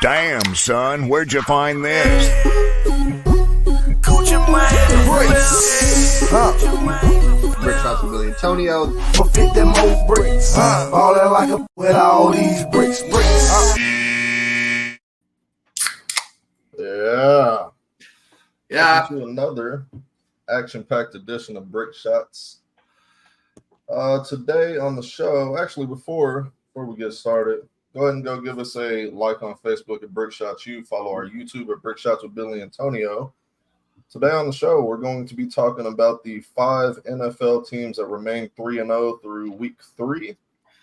Damn, son, where'd you find this? Brick shots with Billy Antonio. For 50 more bricks. Ballin' like a with all these bricks. Yeah. Yeah. To another action-packed edition of Brick Shots. Today on the show, actually before we get started, go ahead and go give us a like on Facebook at Brick Shots U. Follow our YouTube at Brick Shots with Billy Antonio. Today on the show, we're going to be talking about the 5 NFL teams that remain 3-0 through week 3.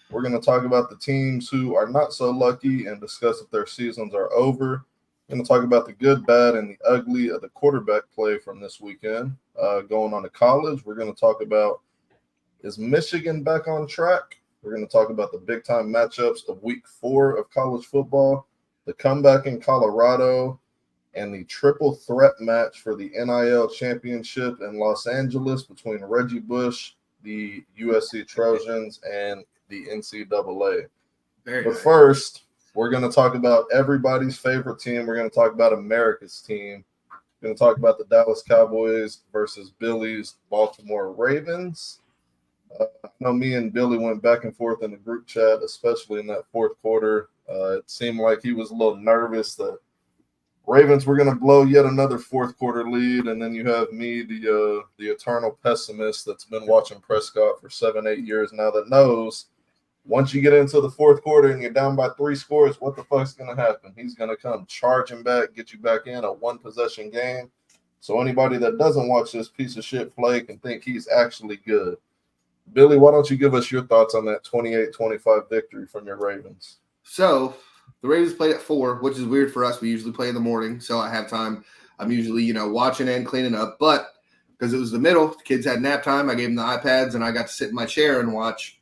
We're going to talk about the teams who are not so lucky and discuss if their seasons are over. We're going to talk about the good, bad, and the ugly of the quarterback play from this weekend. Going on to college, we're going to talk about, is Michigan back on track? We're going to talk about the big-time matchups of week 4 of college football, the comeback in Colorado, and the triple threat match for the NIL championship in Los Angeles between Reggie Bush, the USC Trojans, and the NCAA. But first, we're going to talk about everybody's favorite team. We're going to talk about America's team. We're going to talk about the Dallas Cowboys versus Billy's Baltimore Ravens. I know me and Billy went back and forth in the group chat, especially in that fourth quarter. It seemed like he was a little nervous that Ravens were going to blow yet another fourth quarter lead, and then you have me, the eternal pessimist that's been watching Prescott for 7-8 years now, that knows once you get into the fourth quarter and you're down by 3 scores, what the fuck's going to happen? He's going to come charging back, get you back in a one-possession game. So anybody that doesn't watch this piece of shit play can think he's actually good. Billy, why don't you give us your thoughts on that 28-25 victory from your Ravens? So the Ravens played at 4, which is weird for us. We usually play in the morning, so I have time. I'm usually, watching and cleaning up. But because it was the middle, the kids had nap time. I gave them the iPads, and I got to sit in my chair and watch.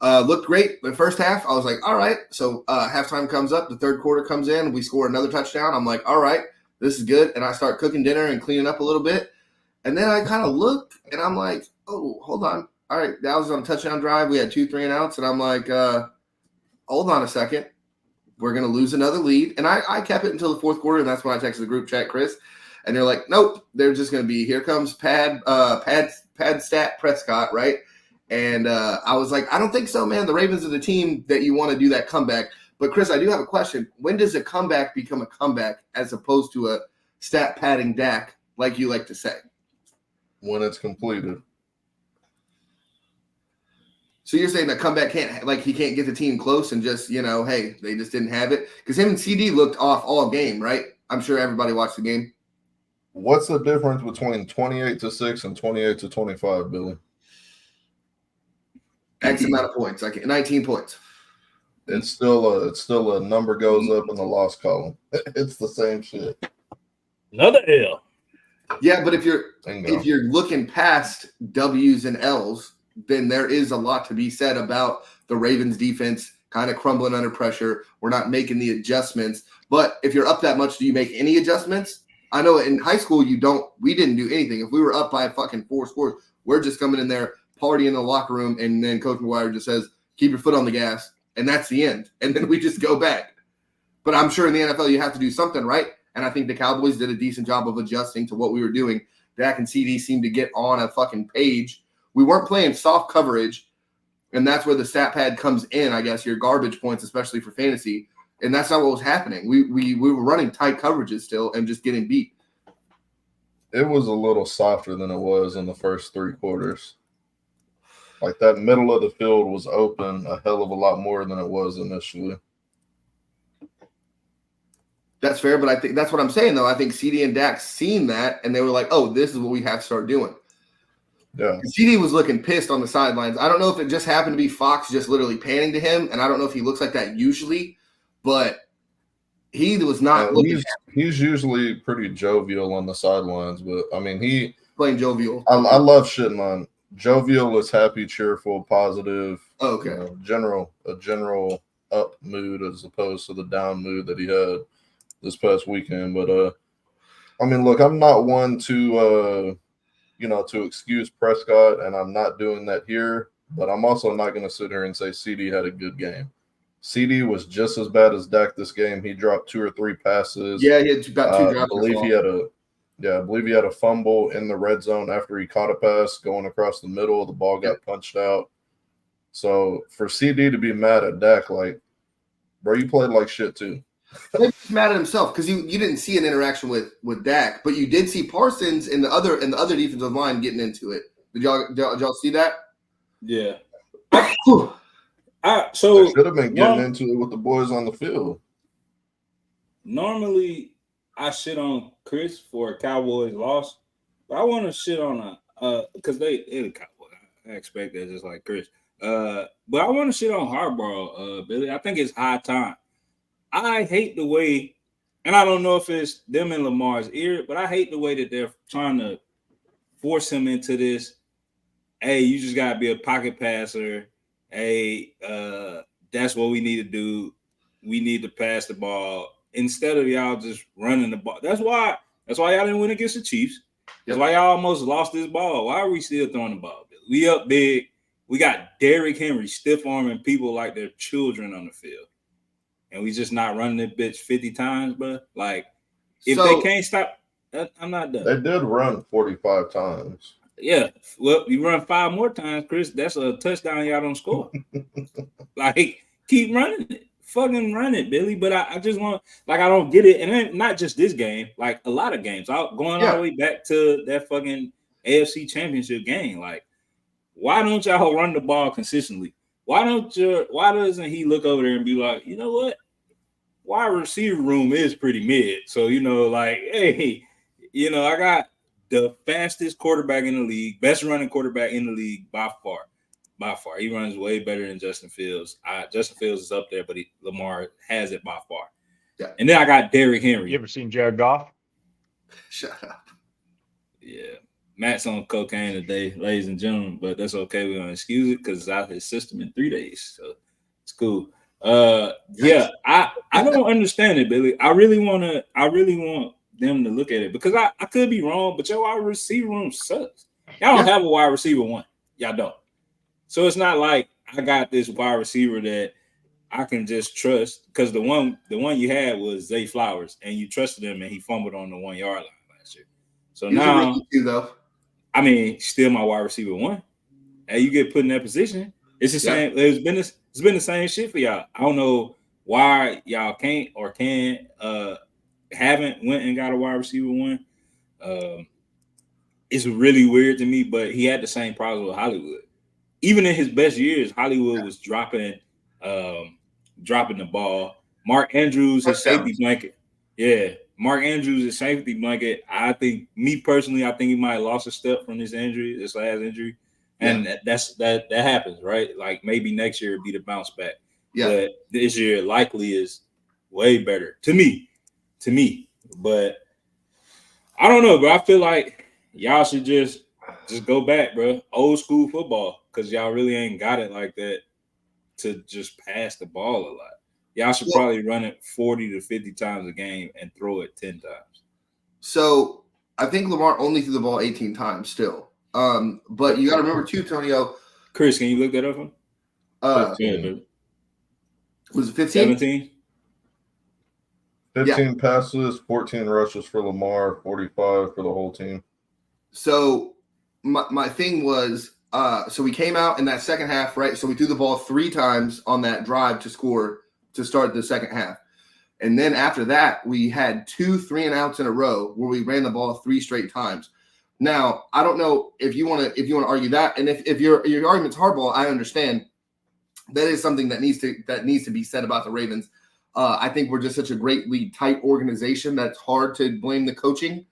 Looked great. The first half, I was like, all right. So halftime comes up. The third quarter comes in. We score another touchdown. I'm like, all right, this is good. And I start cooking dinner and cleaning up a little bit. And then I kind of look, and I'm like, oh, hold on. All right, that was on a touchdown drive. We had 2 3-and-outs, and I'm like, hold on a second. We're going to lose another lead. And I kept it until the fourth quarter, and that's when I texted the group chat, Chris. And they're like, nope, they're just going to be, here comes pad stat Prescott, right? And I was like, I don't think so, man. The Ravens are the team that you want to do that comeback. But, Chris, I do have a question. When does a comeback become a comeback as opposed to a stat padding Dak, like you like to say? When it's completed. So you're saying that comeback he can't get the team close and just, hey, they just didn't have it? Because him and CD looked off all game, right? I'm sure everybody watched the game. What's the difference between 28-6 and 28-25, Billy? X amount of points, like 19 points. It's still a number goes up in the loss column. It's the same shit. Another L. Yeah, but if you're looking past W's and L's, then there is a lot to be said about the Ravens defense kind of crumbling under pressure. We're not making the adjustments. But if you're up that much, do you make any adjustments? I know in high school we didn't do anything. If we were up by fucking 4 scores, we're just coming in there, partying in the locker room, and then Coach McGuire just says, keep your foot on the gas, and that's the end. And then we just go back. But I'm sure in the NFL you have to do something, right? And I think the Cowboys did a decent job of adjusting to what we were doing. Dak and CD seemed to get on a fucking page. We weren't playing soft coverage, and that's where the stat pad comes in, I guess, your garbage points, especially for fantasy. And that's not what was happening. We were running tight coverages still and just getting beat. It was a little softer than it was in the first 3 quarters. Like that middle of the field was open a hell of a lot more than it was initially. That's fair, but I think that's what I'm saying, though. I think CD and Dak seen that, and they were like, oh, this is what we have to start doing. Yeah. CD was looking pissed on the sidelines. I don't know if it just happened to be Fox just literally panning to him, and I don't know if he looks like that usually, but he was not looking. He's usually pretty jovial on the sidelines, but I mean playing jovial. I love shitting on jovial is happy, cheerful, positive. Oh, okay. A general up mood as opposed to the down mood that he had this past weekend. But I mean, look, I'm not one to to excuse Prescott, and I'm not doing that here, but I'm also not going to sit here and say CD had a good game. CD was just as bad as Dak this game. He dropped 2 or 3 passes. Yeah, he had about 2 drops. I believe he had a fumble in the red zone after he caught a pass going across the middle. The ball got punched out. So for CD to be mad at Dak, like, bro, you played like shit too. Maybe he's mad at himself because you didn't see an interaction with Dak, but you did see Parsons and the other defensive line getting into it. Did y'all see that? Yeah. So they should have been getting into it with the boys on the field. Normally, I shit on Chris for a Cowboys loss, but I want to shit on because they're the Cowboys. I expect that just like Chris. But I want to shit on Harbaugh, Billy. I think it's high time. I hate the way, and I don't know if it's them in Lamar's ear, but I hate the way that they're trying to force him into this. Hey, you just gotta be a pocket passer. Hey, that's what we need to do. We need to pass the ball instead of y'all just running the ball. That's why y'all didn't win against the Chiefs. That's why y'all almost lost this ball. Why are we still throwing the ball? We up big. We got Derrick Henry stiff-arming people like they're children on the field. And we just not running that bitch 50 times, bro. Like, if they can't stop, I'm not done. They did run 45 times. Yeah. Well, you run 5 more times, Chris. That's a touchdown y'all don't score. Like, keep running it. Fucking run it, Billy. But I just want, like, I don't get it. And then not just this game, like a lot of games. Going all the way back to that fucking AFC Championship game. Like, why don't y'all run the ball consistently? Why doesn't he look over there and be like, you know what? Wide receiver room is pretty mid. So, like, hey, I got the fastest quarterback in the league, best running quarterback in the league by far. By far. He runs way better than Justin Fields. Justin Fields is up there, but Lamar has it by far. Yeah. And then I got Derrick Henry. You ever seen Jared Goff? Shut up. Yeah. Matt's on cocaine today, ladies and gentlemen, but that's okay. We're gonna excuse it because it's out of his system in 3 days, so it's cool. Yeah, I don't understand it, Billy. I really want them to look at it because I could be wrong, but your wide receiver room sucks. Y'all don't have a wide receiver one. Y'all don't. So it's not like I got this wide receiver that I can just trust because the one you had was Zay Flowers, and you trusted him, and he fumbled on the 1 yard line last year. So now, I mean, still my wide receiver one. And you get put in that position. It's the same. It's been the same shit for y'all. I don't know why y'all can't or haven't went and got a wide receiver one. It's really weird to me, but he had the same problem with Hollywood. Even in his best years, Hollywood was dropping the ball. Mark Andrews, his safety blanket. Yeah. Mark Andrews, his safety blanket. I think he might have lost a step from this last injury. And that happens, right? Like maybe next year it'll be the bounce back. Yeah. But this year likely is way better to me. But I don't know, bro. I feel like y'all should just go back, bro. Old school football, because y'all really ain't got it like that to just pass the ball a lot. Y'all should probably run it 40 to 50 times a game and throw it 10 times. So I think Lamar only threw the ball 18 times still. But you got to remember too, Tonio. Chris, can you look that up? 15, was it 15? 17? 15 passes, 14 rushes for Lamar, 45 for the whole team. So my thing was, so we came out in that second half, right? So we threw the ball 3 times on that drive to score to start the second half. And then after that, we had 2 3-and-outs in a row where we ran the ball 3 straight times. Now, I don't know if you want to argue that, and if your argument's hardball, I understand. That is something that needs to be said about the Ravens. I think we're just such a greatly tight organization that's hard to blame the coaching.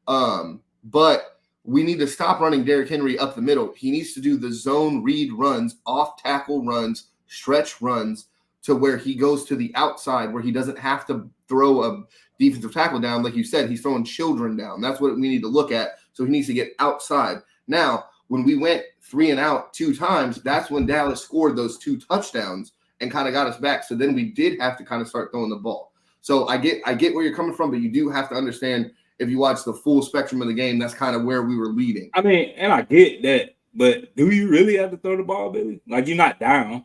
But we need to stop running Derrick Henry up the middle. He needs to do the zone read runs, off tackle runs, stretch runs to where he goes to the outside where he doesn't have to throw a defensive tackle down. Like you said, he's throwing children down. That's what we need to look at. So he needs to get outside. Now, when we went 3-and-out 2 times, that's when Dallas scored those 2 touchdowns and kind of got us back. So then we did have to kind of start throwing the ball. So I get where you're coming from, but you do have to understand if you watch the full spectrum of the game, that's kind of where we were leading. I mean, and I get that, but do you really have to throw the ball, Billy? Like, you're not down.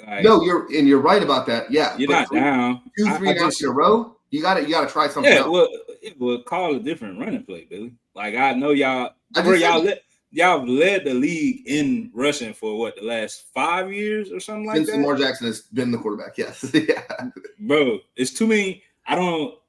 Like, no, you're right about that. Yeah, you're but not down. 2-3 nights in a row, you gotta try something else. Well, it would call a different running play, Billy. Like I know y'all, y'all led the league in rushing for what, the last 5 years or something like that. Since Lamar Jackson has been the quarterback, yes, yeah. Bro, it's too many.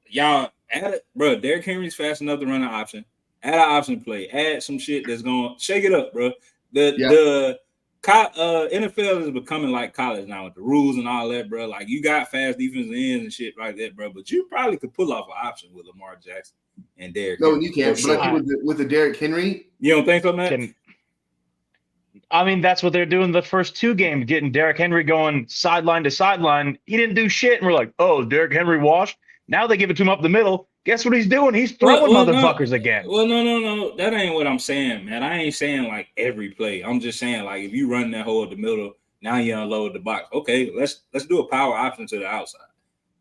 Y'all add it, bro. Derrick Henry's fast enough to run an option. Add an option play. Add some shit that's going to shake it up, bro. The NFL is becoming like college now with the rules and all that, bro. Like you got fast defensive ends and shit like that, bro. But you probably could pull off an option with Lamar Jackson and Derrick. No, you can't. But I think with the Derrick Henry, you don't think so, man? I mean, that's what they're doing the first 2 games, getting Derrick Henry going sideline to sideline. He didn't do shit, and we're like, oh, Derrick Henry washed. Now they give it to him up the middle. Guess what he's doing? He's throwing motherfuckers again. Well, no. That ain't what I'm saying, man. I ain't saying like every play. I'm just saying like if you run that hole at the middle, now you unload the box. Okay, let's do a power option to the outside.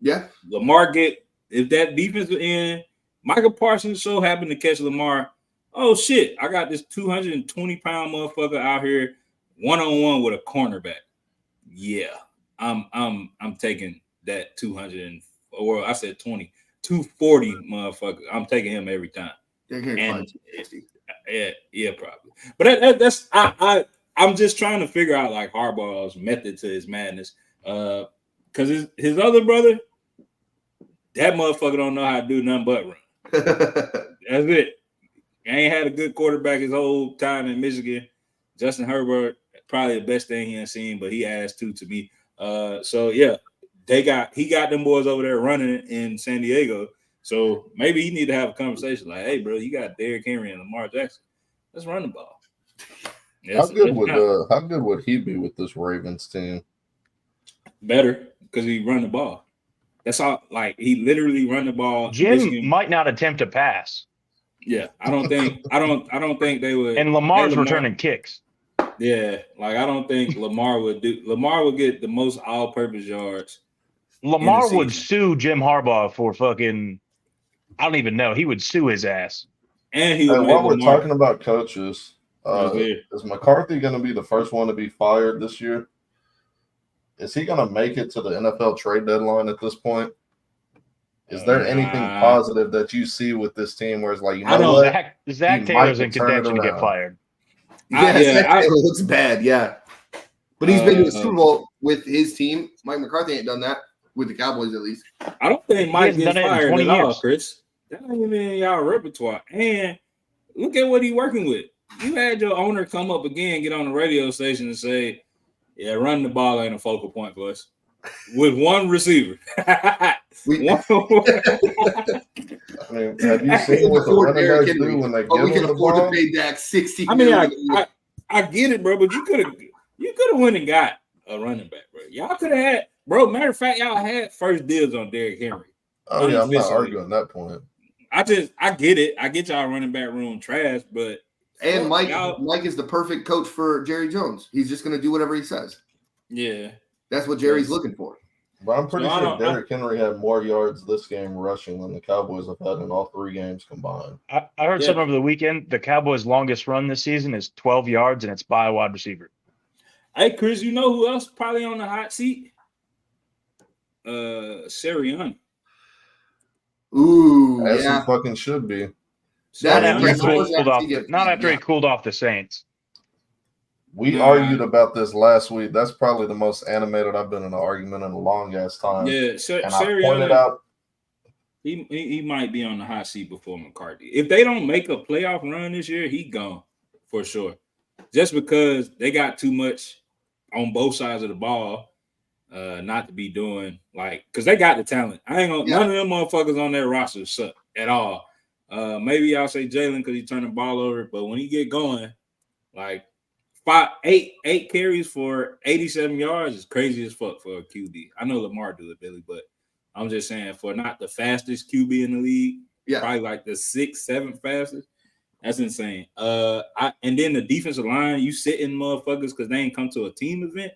Yeah. Lamar if that defensive end, Michael Parsons so happened to catch Lamar. Oh shit! I got this 220-pound motherfucker out here one-on-one with a cornerback. Yeah, I'm taking that 200 or I said 240 motherfucker. I'm taking him every time. And, yeah, probably. But that's I'm just trying to figure out like Harbaugh's method to his madness. Because his other brother, that motherfucker don't know how to do nothing but run. That's it. He ain't had a good quarterback his whole time in Michigan. Justin Herbert, probably the best thing he ain't seen, but he asked to me. So yeah, he got them boys over there running in San Diego. So maybe he need to have a conversation like, hey, bro, you got Derrick Henry and Lamar Jackson. Let's run the ball. How good would he be with this Ravens team? Better, because he run the ball. That's all. Like he literally run the ball. Jim might not attempt to pass. Yeah, I don't think they would. And Lamar's returning kicks. Yeah, like I don't think Lamar would do. Lamar would get the most all-purpose yards. Lamar would sue Jim Harbaugh for fucking. I don't even know. He would sue his ass. And he would. While we're talking about coaches, is McCarthy going to be the first one to be fired this year? Is he going to make it to the NFL trade deadline at this point? Is there anything positive that you see with this team where it's like, you know what? Zach Taylor's in contention to get fired. Zach Taylor looks bad, yeah. But he's been to the Super Bowl with his team. Mike McCarthy ain't done that with the Cowboys, at least. I don't think Mike gets fired at all, Chris. That ain't even in y'all repertoire. And look at what he's working with. You had your owner come up again, get on the radio station and say, yeah, running the ball ain't a focal point for us. With one receiver. I mean, have you seen what the running backs do when they give we can them the afford ball? to pay Dak $60 I mean, I get it, bro, but you could have went and got a running back, bro. Y'all could have had, bro. Matter of fact, y'all had first dibs on Derrick Henry. Oh yeah, I'm not arguing that point. I get it. I get y'all running back room trash, but Mike is the perfect coach for Jerry Jones. He's just going to do whatever he says. Yeah. That's what Jerry's looking for. But I'm pretty sure Derrick Henry had more yards this game rushing than the Cowboys have had in all 3 games combined. I heard something over the weekend. The Cowboys' longest run this season is 12 yards, and it's by a wide receiver. Hey, Chris, you know who else probably on the hot seat? Sirianni. Ooh, As he fucking should be. Not after he cooled off the Saints. We argued about this last week. That's probably the most animated I've been in an argument in a long ass time. Yeah, and I pointed out he might be on the hot seat before McCarthy. If they don't make a playoff run this year, he gone for sure. Just because they got too much on both sides of the ball, not to be doing because they got the talent. None of them motherfuckers on their roster suck at all. Maybe I'll say Jalen because he turned the ball over, but when he get going, like. 8 carries for 87 yards is crazy as fuck for a QB. I know Lamar do it, Billy, but I'm just saying for not the fastest QB in the league, probably like the 6th, 7th fastest. That's insane. And then the defensive line, you sitting motherfuckers because they ain't come to a team event.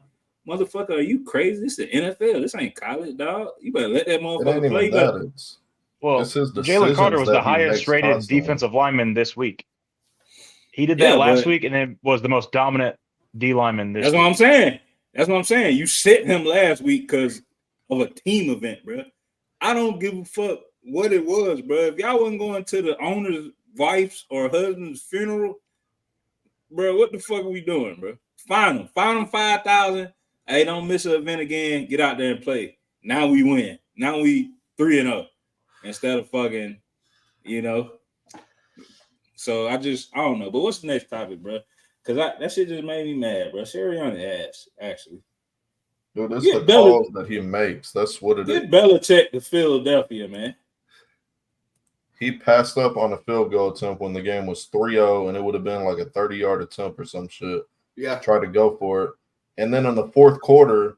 Motherfucker, are you crazy? This is the NFL. This ain't college, dog. You better let that motherfucker play. Well, Jalen Carter was the highest rated defensive lineman this week. He did that last week, and then was the most dominant D lineman this week. That's what I'm saying. That's what I'm saying. You sit him last week because of a team event, bro. I don't give a fuck what it was, bro. If y'all wasn't going to the owner's wife's or husband's funeral, bro, what the fuck are we doing, bro? Fine them 5,000. Hey, don't miss an event again. Get out there and play. Now we win. Now we 3-0 instead of fucking, you know. So I don't know. But what's the next topic, bro? Because that shit just made me mad, bro. Sirianni ass, actually. Dude, that's the calls that he makes. That's what it is. Get Belichick to Philadelphia, man. He passed up on a field goal attempt when the game was 3-0, and it would have been like a 30-yard attempt or some shit. Yeah. Tried to go for it. And then in the fourth quarter,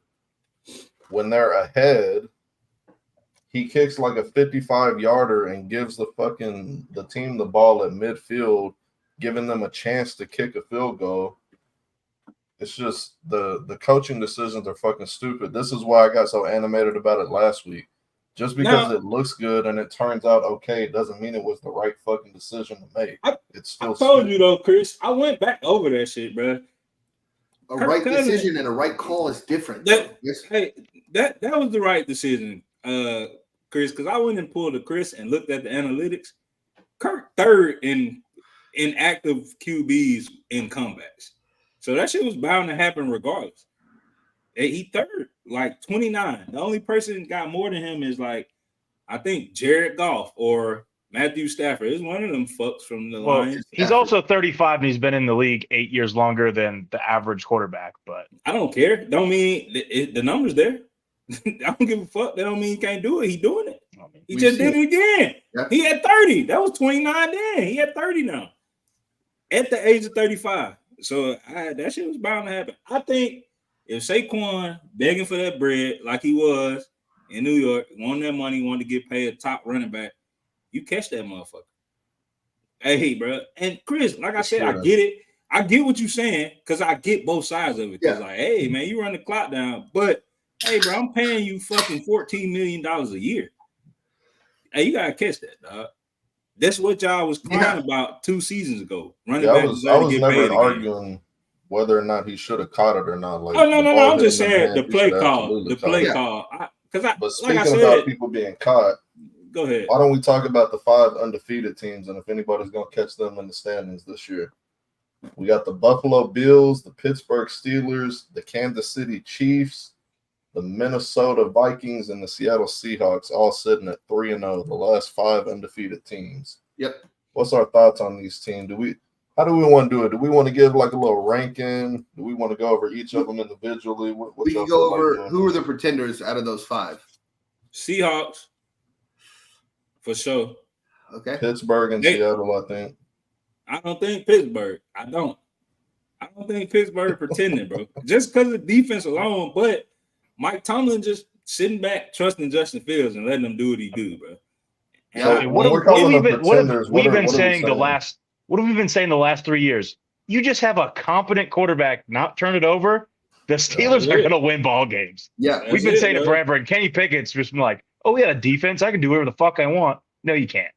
when they're ahead, he kicks like a 55-yarder and gives the team the ball at midfield, giving them a chance to kick a field goal. It's just the coaching decisions are fucking stupid. This is why I got so animated about it last week. Just because it looks good and it turns out okay, it doesn't mean it was the right fucking decision to make. It's still I told you though, Chris. I went back over that shit, bro. A right decision and a right call is different. That was the right decision, Chris. Because I went and pulled the Chris and looked at the analytics. Kirk third in active QBs in comebacks, so that shit was bound to happen regardless. He third, like 29. The only person got more than him is like, I think Jared Goff or Matthew Stafford. It's one of them fucks from the Lions. He's also 35 and he's been in the league 8 years longer than the average quarterback. But I don't care. Don't mean the numbers there. I don't give a fuck. That don't mean he can't do it. He doing it. He just did it again. Yeah. He had 30. That was 29 then. He had 30 now. At the age of 35. So that shit was bound to happen. I think if Saquon begging for that bread like he was in New York, wanting that money, wanted to get paid a top running back, you catch that motherfucker. Hey, bro. And Chris, like I said, I get it. I get what you're saying because I get both sides of it. Because like, hey, man, you run the clock down. But, hey, bro, I'm paying you fucking $14 million a year. Hey, you got to catch that, dog. That's what y'all was crying about 2 seasons ago. Running back I was never arguing whether or not he should have caught it or not. Like, no. I'm just saying the play call. The play call. But speaking about people being caught, go ahead. Why don't we talk about the 5 undefeated teams and if anybody's going to catch them in the standings this year? We got the Buffalo Bills, the Pittsburgh Steelers, the Kansas City Chiefs, the Minnesota Vikings, and the Seattle Seahawks all sitting at 3-0, the last 5 undefeated teams. Yep. What's our thoughts on these teams? How do we want to do it? Do we want to give like a little ranking? Do we want to go over each of them individually? We can go over who are the pretenders out of those 5. Seahawks, for sure. Okay. Pittsburgh and Seattle, I think. I don't think Pittsburgh. I don't think Pittsburgh pretending, bro. Just because of defense alone, but Mike Tomlin just sitting back, trusting Justin Fields and letting him do what he do, bro. So what have we been saying the last 3 years? You just have a competent quarterback, not turn it over. The Steelers are going to win ball games. Yeah, we've been saying it forever. And Kenny Pickett's just been like, "Oh, we got a defense. I can do whatever the fuck I want." No, you can't.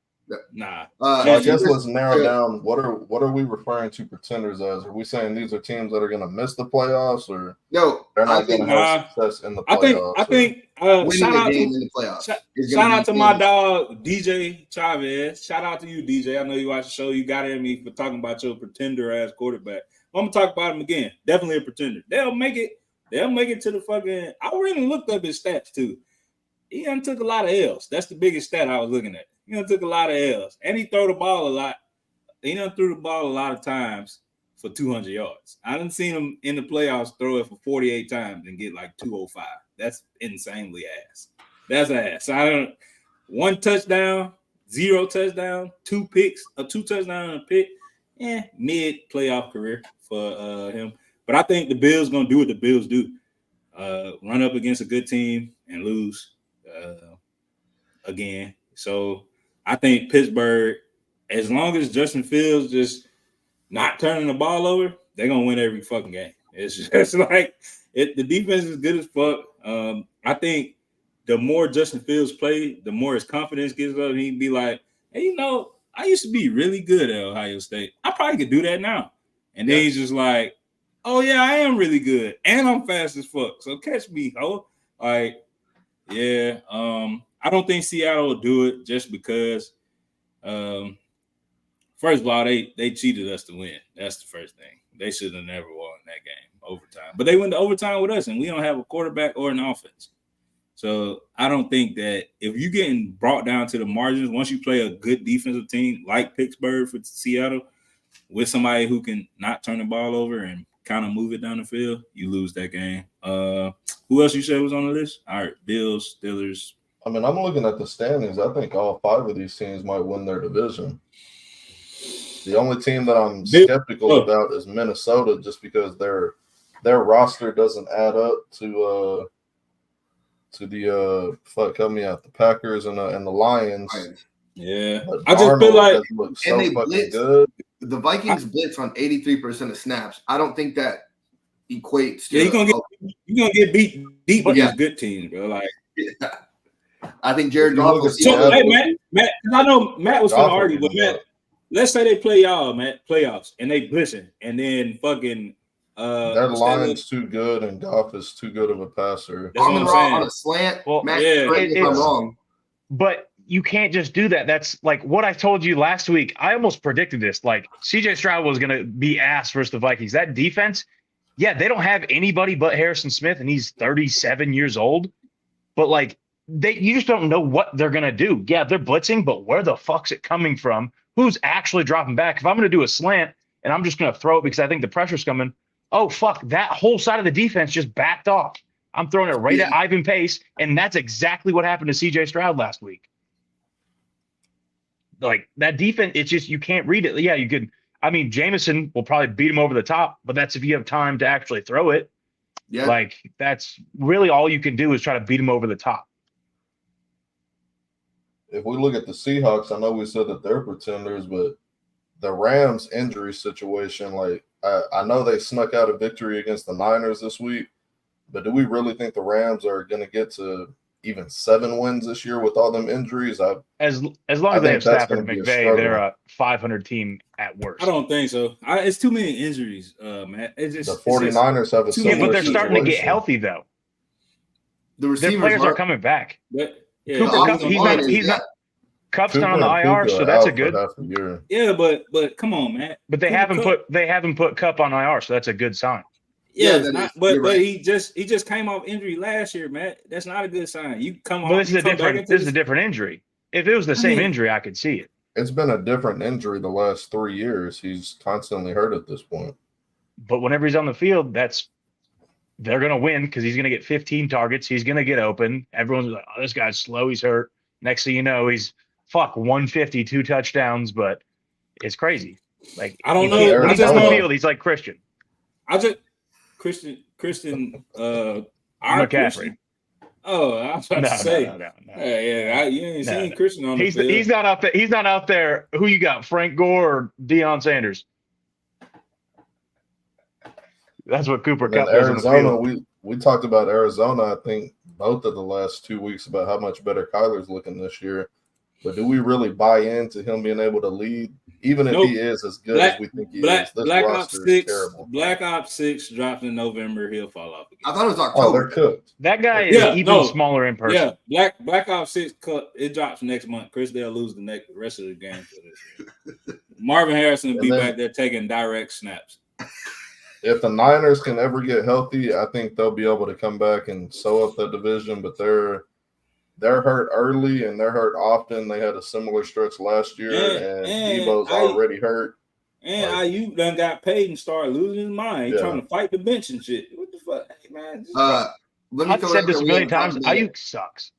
Nah. I guess let's narrow down what are we referring to pretenders as? Are we saying these are teams that are going to miss the playoffs, or no? They're not going to have success in the playoffs. I think winning a game in the playoffs. Shout out to my dog DJ Chavez. Shout out to you, DJ. I know you watch the show. You got at me for talking about your pretender ass quarterback. I'm gonna talk about him again. Definitely a pretender. They'll make it to the fucking. I really looked up his stats too. He done took a lot of L's. That's the biggest stat I was looking at. He done took a lot of L's. And he throw the ball a lot. He done threw the ball a lot of times for 200 yards. I done seen him in the playoffs throw it for 48 times and get like 205. That's insanely ass. That's ass. So 1 touchdown, 0 touchdown, 2 picks, 2 touchdowns and a pick. Mid playoff career for him. But I think the Bills gonna do what the Bills do. Run up against a good team and lose again. So I think Pittsburgh, as long as Justin Fields just not turning the ball over, they're gonna win every fucking game. It's just like the defense is good as fuck. I think the more Justin Fields play, the more his confidence gets up. He'd be like, hey, I used to be really good at Ohio State. I probably could do that now. And then he's just like, oh yeah, I am really good, and I'm fast as fuck. So catch me, ho. Like, yeah. I don't think Seattle will do it just because. First of all, they cheated us to win. That's the first thing. They should have never won that game overtime. But they went to overtime with us, and we don't have a quarterback or an offense. So I don't think that if you're getting brought down to the margins, once you play a good defensive team like Pittsburgh for Seattle, with somebody who can not turn the ball over and kind of move it down the field, you lose that game. Who else you said was on the list? All right, Bills, Steelers. I mean, I'm looking at the standings. I think all 5 of these teams might win their division. The only team that I'm skeptical about is Minnesota, just because their roster doesn't add up to the the Packers and the Lions. Yeah, But I just feel like so fucking good. The Vikings blitz on 83% of snaps. I don't think that equates to. Yeah, you're gonna get beat deep against good teams, bro. Like, yeah. I think Jared Goff will see. So, hey, Matt, I know Matt was going to argue, but Matt, let's say they play y'all, Matt, playoffs, and they blitzing, and then fucking their line's too good, and Goff is too good of a passer. That's what I'm saying. On a slant. Well, Matt, yeah, correct me if I'm wrong. But you can't just do that. That's like what I told you last week. I almost predicted this. Like CJ Stroud was going to be ass versus the Vikings. That defense, yeah, they don't have anybody but Harrison Smith, and he's 37 years old. But like you just don't know what they're going to do. Yeah, they're blitzing, but where the fuck's it coming from? Who's actually dropping back? If I'm going to do a slant and I'm just going to throw it because I think the pressure's coming, oh, fuck, that whole side of the defense just backed off. I'm throwing it right at Ivan Pace, and that's exactly what happened to CJ Stroud last week. Like, that defense, it's just you can't read it. Yeah, you could. I mean, Jameson will probably beat him over the top, but that's if you have time to actually throw it. Yeah. Like, that's really all you can do is try to beat him over the top. If we look at the Seahawks, I know we said that they're pretenders, but the Rams injury situation, like I know they snuck out a victory against the Niners this week, but do we really think the Rams are going to get to even 7 wins this year with all them injuries? As long as they have Stafford and McVay, they're a 500 team at worst. I don't think so. It's too many injuries, Matt. The 49ers have a similar but they're situation. starting to get healthy, though. Their players are coming back. But, yeah, Cooper, he's not. Cup's not on the IR, so that's a good. Yeah, but come on, Matt. But they haven't put Cup on IR, so that's a good sign. Yeah, but he just came off injury last year, Matt. That's not a good sign. You come on. Well, this is a different injury. If it was the same injury, I could see it. It's been a different injury the last 3 years. He's constantly hurt at this point. But whenever he's on the field, they're going to win because he's going to get 15 targets. He's going to get open. Everyone's like, oh, this guy's slow. He's hurt. Next thing you know, he's 150, 2 touchdowns, but it's crazy. Like, I don't know. When he's on the field, he's like Christian. Christian McCaffrey. Christian. Oh, I was about to say. No. You ain't seen Christian on the field. He's not out there. He's not out there. Who you got, Frank Gore or Deion Sanders? That's what Cooper Kupp does on the field. We talked about Arizona, I think, both of the last 2 weeks about how much better Kyler's looking this year. But do we really buy into him being able to lead, even if he is as good as we think he is? This roster is terrible. Black Ops 6 dropped in November. He'll fall off again. I thought it was October. Oh, they're cooked. That guy is smaller in person. Yeah, Black Ops 6 it drops next month. Chris Dale lose the rest of the game for this year. Marvin Harrison will be back there taking direct snaps. If the Niners can ever get healthy, I think they'll be able to come back and sew up the division, but they're hurt early and they're hurt often. They had a similar stretch last year, and Debo's already hurt. And Ayuk done got paid and started losing his mind. He's trying to fight the bench and shit. What the fuck, hey, man? I've said this a million times. Ayuk sucks.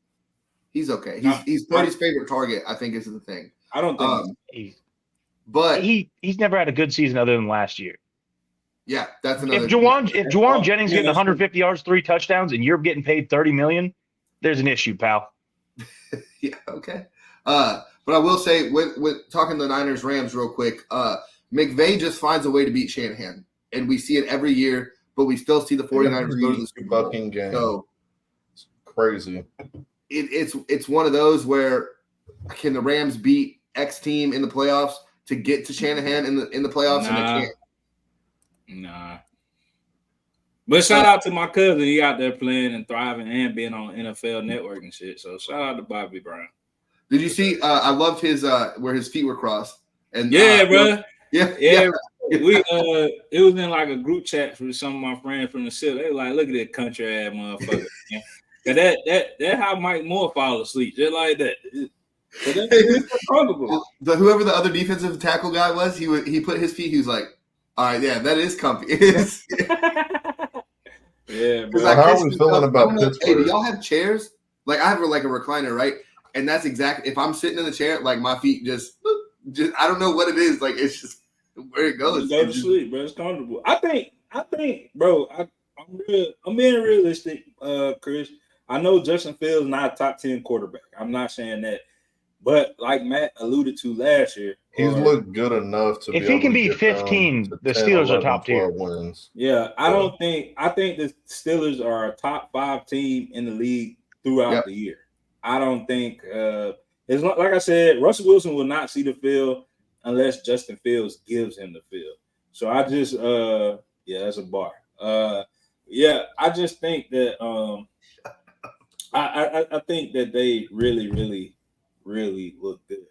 He's okay. He's Purdy's favorite target, I think, is the thing. I don't think but he's never had a good season other than last year. Yeah, that's another. If Juwan Jennings getting 150 yards, 3 touchdowns, and you're getting paid $30 million, there's an issue, pal. Yeah, okay. But I will say, with talking the Niners Rams real quick, McVay just finds a way to beat Shanahan, and we see it every year. But we still see the 49ers go to the Super Bowl. Game. So it's crazy. It's one of those where can the Rams beat X team in the playoffs to get to Shanahan in the playoffs, and they can't. Nah. But shout out to my cousin. He out there playing and thriving and being on NFL Network and shit. So shout out to Bobby Brown. Did you see? I loved his where his feet were crossed. And bro. Yeah. We it was in like a group chat with some of my friends from the city. They were like, look at that country ass motherfucker. Man. That how Mike Moore fall asleep, just like that. But that's comfortable. Whoever the other defensive tackle guy was, he put his feet. He was like, all right, yeah, that is comfy. Yeah, bro. How are we feeling about Pittsburgh? Hey, do y'all have chairs? Like I have like a recliner, right? And that's exactly if I'm sitting in the chair, like my feet just I don't know what it is. Like it's just where it goes. Go to sleep, bro. It's comfortable. I think, bro. I'm being realistic, Chris. I know Justin Fields not a top 10 quarterback. I'm not saying that, but like Matt alluded to last year, he's looked good enough to. If he can be 15, the Steelers are top tier. Wins. Yeah, I think the Steelers are a top 5 team in the league throughout the year. I don't think it's like I said, Russell Wilson will not see the field unless Justin Fields gives him the field. So I just that's a bar. I just think that I think that they really, really, really look good.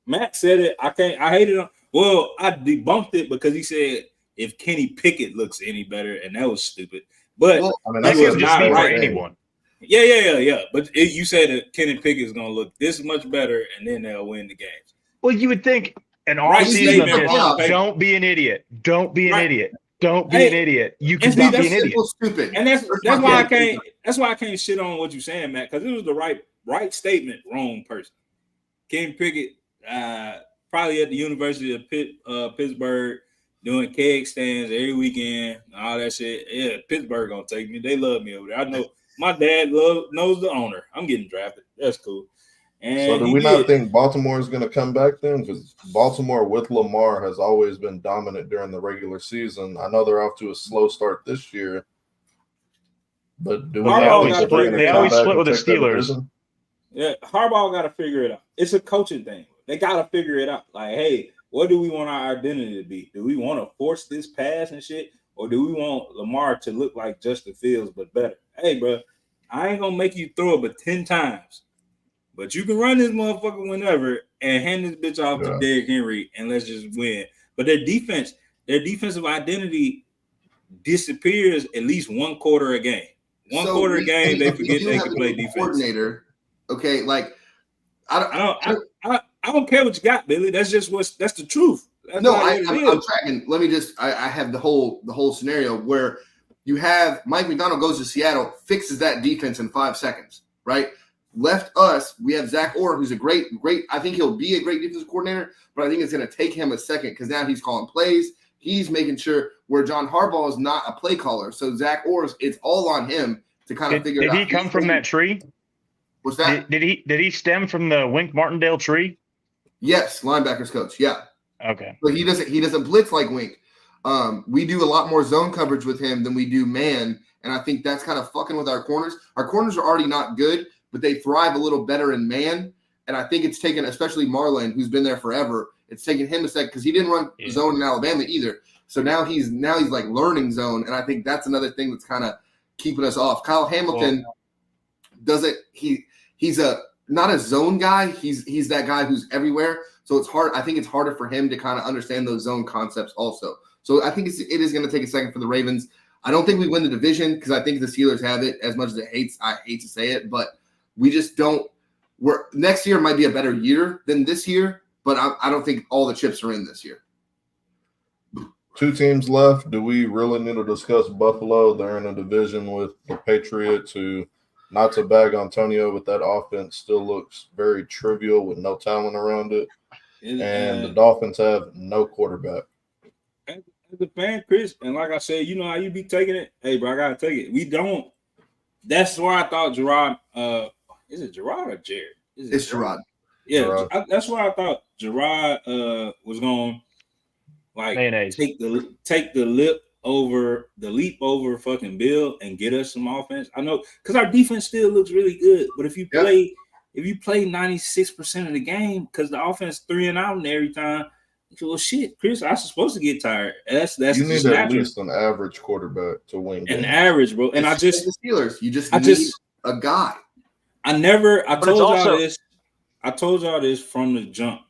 Matt said it. I hated him. Well, I debunked it because he said if Kenny Pickett looks any better, and that was stupid. But that could just be for anyone. Yeah. But you said that Kenny Pickett is going to look this much better, and then they'll win the games. Well, you would think an off-season of just don't be an idiot. Don't be an idiot. Don't be an idiot. You can be an idiot. Stupid. And that's why I can't. That's why I can't shit on what you're saying, Matt, because it was the right statement, wrong person. Kenny Pickett, probably at the University of Pittsburgh, doing keg stands every weekend, all that shit. Yeah, Pittsburgh gonna take me. They love me over there. I know my dad knows the owner. I'm getting drafted. That's cool. And so do we not think Baltimore is going to come back then? Because Baltimore with Lamar has always been dominant during the regular season. I know they're off to a slow start this year, but do we they always split with the Steelers? Yeah, Harbaugh got to figure it out. It's a coaching thing. They got to figure it out. Like, hey, what do we want our identity to be? Do we want to force this pass and shit, or do we want Lamar to look like Justin Fields but better? Hey, bro, I ain't gonna make you throw it but 10 times. But you can run this motherfucker whenever and hand this bitch off to Derrick Henry and let's just win. But their defensive identity disappears at least one quarter a game. One quarter a game, they forget they can play defense. Coordinator, okay, like I don't care what you got, Billy. That's just that's the truth. That's I'm tracking. Let me just I have the whole scenario where you have Mike McDonald goes to Seattle, fixes that defense in 5 seconds, right? Left us, we have Zach Orr, who's a great. I think he'll be a great defensive coordinator, but I think it's going to take him a second because now he's calling plays. He's making sure where John Harbaugh is not a play caller. So Zach Orr, it's all on him to kind of figure it out. Did he come from that tree? What's that? Did he stem from the Wink Martindale tree? Yes, linebackers coach. Yeah. Okay. But he doesn't blitz like Wink. We do a lot more zone coverage with him than we do man, and I think that's kind of fucking with our corners. Our corners are already not good, but they thrive a little better in man. And I think it's taken, especially Marlon, who's been there forever, it's taken him a second because he didn't run zone in Alabama either. So now he's like learning zone, and I think that's another thing that's kind of keeping us off. Kyle Hamilton doesn't. He's not a zone guy. He's that guy who's everywhere. So it's hard. I think it's harder for him to kind of understand those zone concepts also. So I think it is going to take a second for the Ravens. I don't think we win the division because I think the Steelers have it as much as I hate to say it, but we just don't. Next year might be a better year than this year, but I don't think all the chips are in this year. 2 teams left. Do we really need to discuss Buffalo? They're in a division with the Patriots, who, not to bag Antonio, but that offense still looks very trivial with no talent around it. And the Dolphins have no quarterback. As a fan, Chris, and like I said, you know how you be taking it? Hey, bro, I got to take it. We don't. That's why I thought Gerard is it Gerard or Jared? It's Gerard. Yeah, Gerard. That's why I thought Gerard was going to take the leap over fucking Bill and get us some offense. I know because our defense still looks really good, but if you play 96% of the game because the offense 3 and out every time, Well, shit, Chris, I'm supposed to get tired. That's You need just at natural. least an average quarterback to win. An games. average, bro. And It's like the Steelers. You just need a guy. I But told it's y'all also- this. I told y'all this from the jump.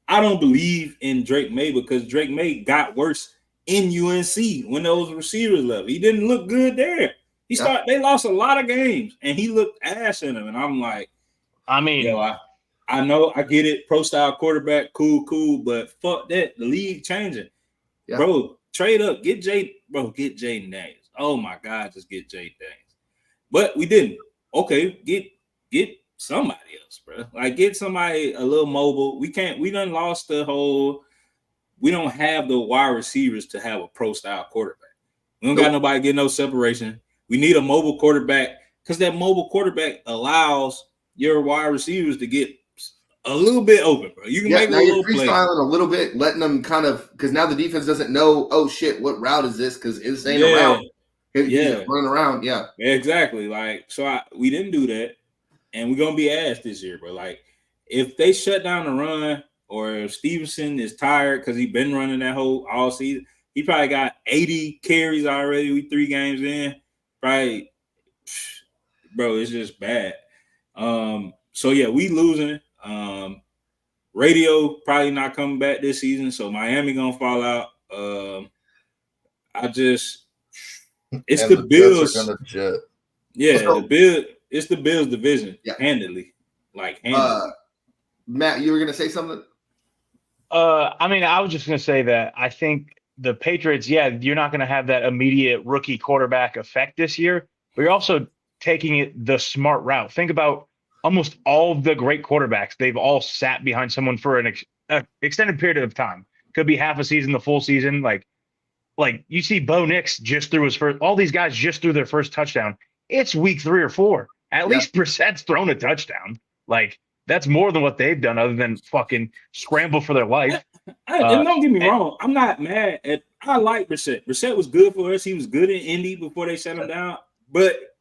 I don't believe in Drake May because Drake May got worse in UNC when those receivers left. He didn't look good there. They lost a lot of games and he looked ass in them. And I'm like, I mean, I know, I get it. Pro style quarterback, cool, but fuck that. The league changing. Yeah. Bro, trade up. Get Jaden Daniels. Oh my God, just get Jaden Daniels. But we didn't. Okay, get somebody else, bro. Like get somebody a little mobile. We done lost the whole. We don't have the wide receivers to have a pro style quarterback. We don't got nobody getting no separation. We need a mobile quarterback because that mobile quarterback allows your wide receivers to get a little bit open, bro. You can make a little play. Freestyling a little bit, letting them kind of because now the defense doesn't know. Oh shit, what route is this? Because it's ain't a route. He's just running around. Yeah, exactly. Like we didn't do that, and we're gonna be ass this year, bro. Like if they shut down the run, or if Stevenson is tired because he's been running that whole all season, he probably got 80 carries already. We 3 games in, probably, bro. It's just bad. So yeah, we losing. Radio probably not coming back this season, so Miami gonna fall out. It's the Bills. Are gonna jet. Yeah, the Bills. It's the Bills division handedly. Matt, you were gonna say something? I mean, I was just gonna say that I think the Patriots. Yeah, you're not gonna have that immediate rookie quarterback effect this year, but you're also taking it the smart route. Think about almost all of the great quarterbacks. They've all sat behind someone for an extended period of time. Could be half a season, the full season. Like you see Bo Nix just threw his first. All these guys just threw their first touchdown. It's week 3 or 4. At least Brissett's thrown a touchdown. Like that's more than what they've done, other than fucking scramble for their life. And don't get me wrong. I'm not mad at. I like Brissett. Brissett was good for us. He was good in Indy before they shut him down. But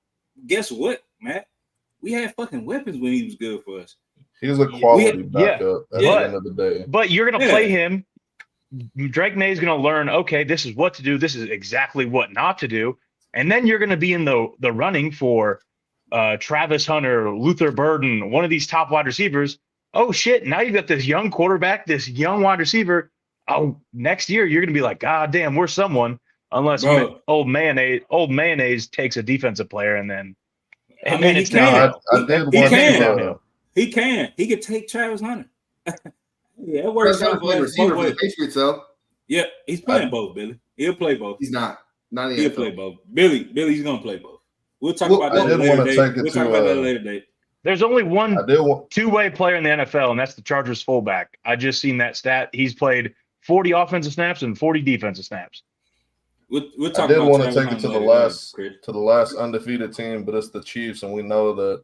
guess what, Matt? We had fucking weapons when he was good for us. He was a quality backup at the end of the day. But you're going to play him. Drake May is going to learn, okay, this is what to do. This is exactly what not to do. And then you're going to be in the running for Travis Hunter, Luther Burden, one of these top wide receivers. Oh, shit, now you've got this young quarterback, this young wide receiver. Oh, next year you're going to be like, God damn, we're someone. Unless old mayonnaise takes a defensive player and then I mean, he can. He could take Travis Hunter. Yeah, it works out for receiver for the Patriots, though. Yeah, he's playing both, Billy. He'll play both. He's not. He'll play both. Billy's gonna play both. We'll talk about that later date. We'll talk about that later date. There's only one two-way player in the NFL, and that's the Chargers fullback. I just seen that stat. He's played 40 offensive snaps and 40 defensive snaps. We'll talk I did about want to take it to the last undefeated team, but it's the Chiefs, and we know that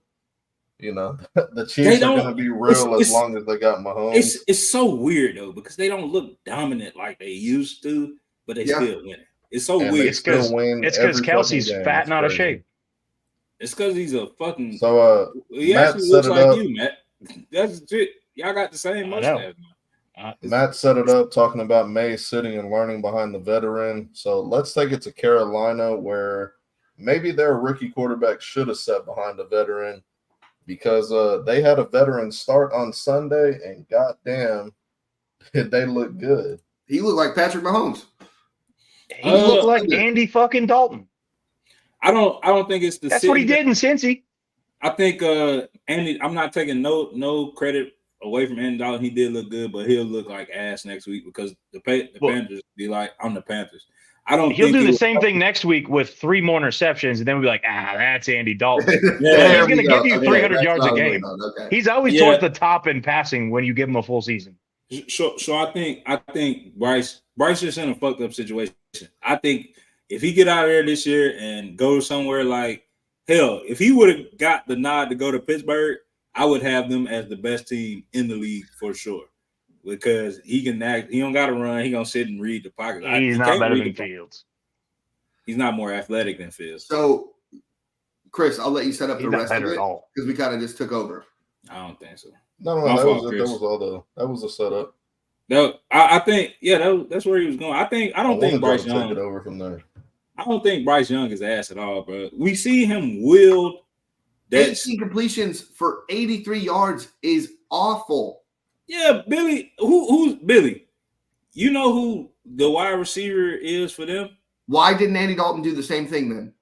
the Chiefs are going to be real as long as they got Mahomes. It's so weird though because they don't look dominant like they used to, but they still win. It's so weird. It's because Kelsey's fat and out of shape. It's because he's a fucking. So he actually looks like you, Matt. That's it. Y'all got the same mustache. Matt set it up talking about May sitting and learning behind the veteran. So let's take it to Carolina, where maybe their rookie quarterback should have sat behind a veteran because they had a veteran start on Sunday, and goddamn, did they look good. He looked like Patrick Mahomes. He looked like Andy fucking Dalton. I don't think it's the. That's what he did in Cincy. I think Andy. I'm not taking no credit away from Andy Dalton. He did look good, but he'll look like ass next week because the Panthers be like, I'm the Panthers. He'll do the same thing next week with 3 more interceptions, and then we'll be like, that's Andy Dalton. He's going to give you 300 yards a game. Okay. He's always towards the top in passing when you give him a full season. So I think Bryce is in a fucked up situation. I think if he get out of there this year and go somewhere like hell, if he would have got the nod to go to Pittsburgh, I would have them as the best team in the league for sure. Because he can act, he don't got to run. He gonna sit and read the pocket. He's not better than Fields. He's not more athletic than Fields. So, Chris, I'll let you set up the rest of it because we kind of just took over. I don't think so. No, that was a setup. I think that's where he was going. I don't think Bryce Take it Young. over from there. I don't think Bryce Young is ass at all, bro. We see him wield. 18 completions for 83 yards is awful. Yeah, Billy. Who's Billy? You know who the wide receiver is for them? Why didn't Andy Dalton do the same thing then?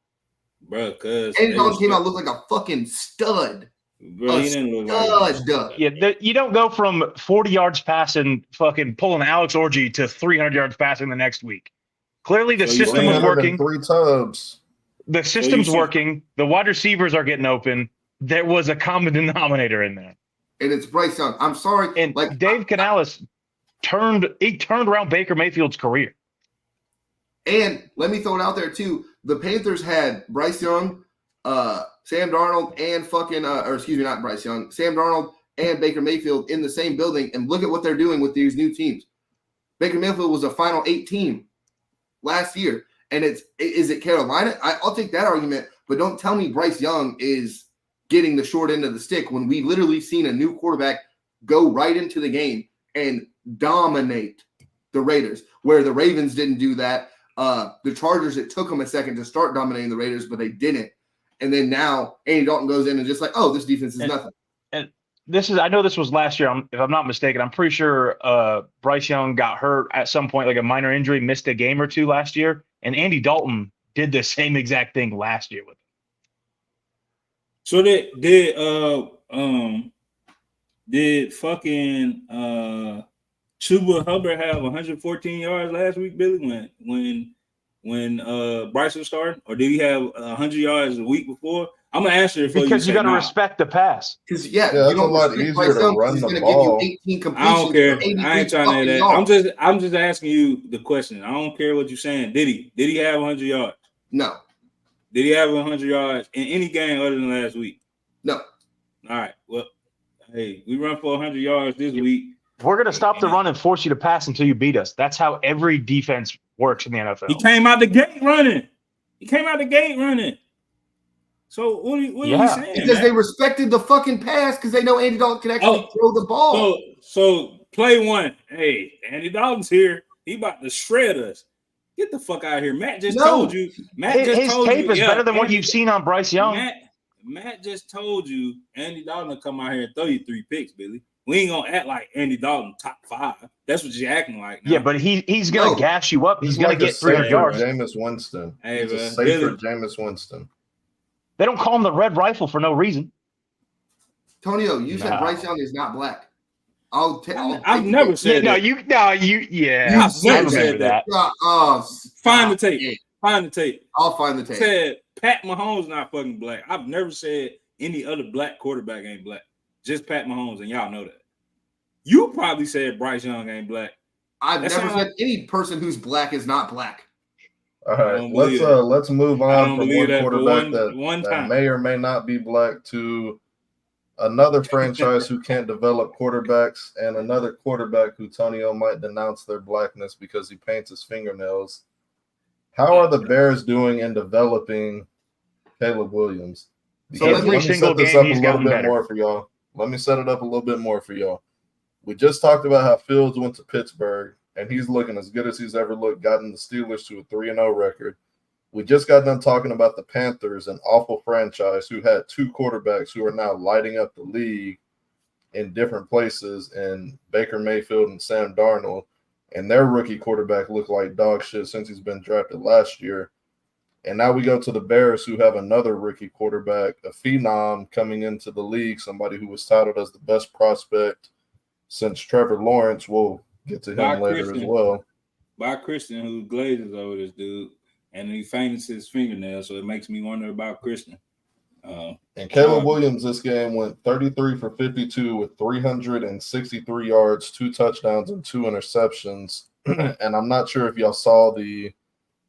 Bro, because Andy Dalton came out looked like a fucking stud. Bro, he didn't look like Stud. Yeah, you don't go from 40 yards passing, fucking pulling Alex Orgy to 300 yards passing the next week. Clearly, the system was working. 3 tubs. The system's working. The wide receivers are getting open. There was a common denominator in there. And it's Bryce Young. I'm sorry. And Dave Canales turned around Baker Mayfield's career. And let me throw it out there too. The Panthers had Bryce Young, Sam Darnold, and not Bryce Young, Sam Darnold and Baker Mayfield in the same building. And look at what they're doing with these new teams. Baker Mayfield was a Final 8 team last year. And is it Carolina? I'll take that argument, but don't tell me Bryce Young is getting the short end of the stick when we literally seen a new quarterback go right into the game and dominate the Raiders, where the Ravens didn't do that. The Chargers, it took them a second to start dominating the Raiders, but they didn't. And then now Andy Dalton goes in and just like, oh, this defense is nothing. And I know this was last year, if I'm not mistaken. I'm pretty sure Bryce Young got hurt at some point, like a minor injury, missed a game or two last year. And Andy Dalton did the same exact thing last year with him. So did fucking Chuba Hubbard have 114 yards last week, Billy, when Bryce was starting? Or did he have 100 yards a week before? I'm gonna answer it for you. Because you got to respect the pass. Because it's a lot easier to run the ball. Give you 18 completions. I don't care. I ain't trying to hear that. I'm just asking you the question. I don't care what you're saying. Did he have 100 yards? No. Did he have 100 yards in any game other than last week? No. All right. Well, hey, we run for 100 yards this week. We're going to stop the run and force you to pass until you beat us. That's how every defense works in the NFL. He came out the gate running. So what are you saying? Because they respected the fucking pass because they know Andy Dalton can actually throw the ball. So play one. Hey, Andy Dalton's here. He about to shred us. Get the fuck out of here. Matt just told you. His tape is better than what you've seen on Bryce Young. Matt just told you Andy Dalton will come out here and throw you 3 picks, Billy. We ain't gonna act like Andy Dalton top 5. That's what you're acting like now. Yeah, but he's gonna gas you up. He's gonna get 300 yards. Jameis Winston. Hey, it's a safer Jameis Winston. They don't call him the Red Rifle for no reason. Tonio, you said Bryce Young is not black. I've never said that. I've never said that. Find the tape. Find the tape. I'll find the tape. Said Pat Mahomes not fucking black. I've never said any other black quarterback ain't black. Just Pat Mahomes, and y'all know that. You probably said Bryce Young ain't black. I've never said any person who's black is not black. All right, let's move on from one quarterback that may or may not be black to another franchise who can't develop quarterbacks and another quarterback who Tonio might denounce their blackness because he paints his fingernails. How are the Bears doing in developing Caleb Williams? So every single game he's gotten better. More for y'all. Let me set it up a little bit more for y'all. We just talked about how Fields went to Pittsburgh, and he's looking as good as he's ever looked, gotten the Steelers to a 3-0 record. We just got done talking about the Panthers, an awful franchise who had 2 quarterbacks who are now lighting up the league in different places, in Baker Mayfield and Sam Darnold, and their rookie quarterback looked like dog shit since he's been drafted last year. And now we go to the Bears, who have another rookie quarterback, a phenom coming into the league, somebody who was touted as the best prospect since Trevor Lawrence. We'll get to him later as well. By Christian, who glazes over this dude, and he faints his fingernails, so it makes me wonder about Christian. And Caleb Williams this game went 33 for 52 with 363 yards, 2 touchdowns, and 2 interceptions. And I'm not sure if y'all saw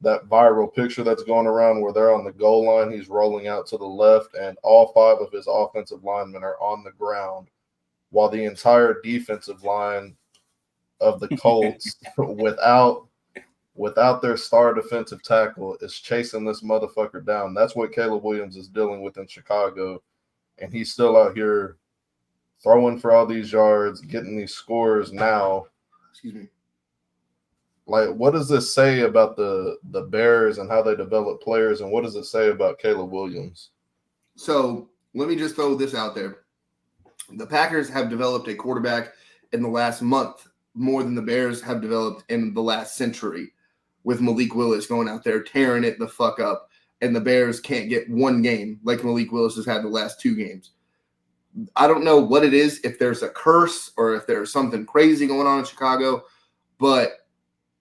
that viral picture that's going around where they're on the goal line. He's rolling out to the left, and all 5 of his offensive linemen are on the ground, while the entire defensive line of the Colts, without their star defensive tackle, is chasing this motherfucker down. That's what Caleb Williams is dealing with in Chicago, and he's still out here throwing for all these yards, getting these scores now. Excuse me. Like, what does this say about the Bears and how they develop players, and what does it say about Caleb Williams? So let me just throw this out there. The Packers have developed a quarterback in the last month more than the Bears have developed in the last century, with Malik Willis going out there tearing it the fuck up, and the Bears can't get one game like Malik Willis has had the last 2 games. I don't know what it is, if there's a curse or if there's something crazy going on in Chicago, but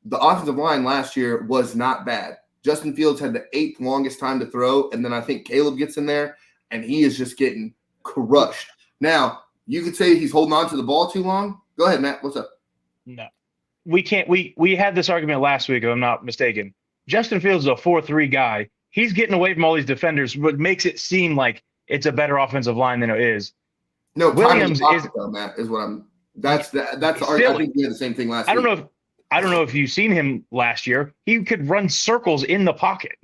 the offensive line last year was not bad. Justin Fields had the 8th longest time to throw, and then I think Caleb gets in there, and he is just getting crushed. Now, you could say he's holding on to the ball too long. Go ahead, Matt. What's up? No, we can't. We had this argument last week, if I'm not mistaken. Justin Fields is a 4-3 guy. He's getting away from all these defenders, what makes it seem like it's a better offensive line than it is. No, Williams is though, Matt, is what I'm. That's the argument. I think we had the same thing last week. I don't know if you've seen him last year. He could run circles in the pocket.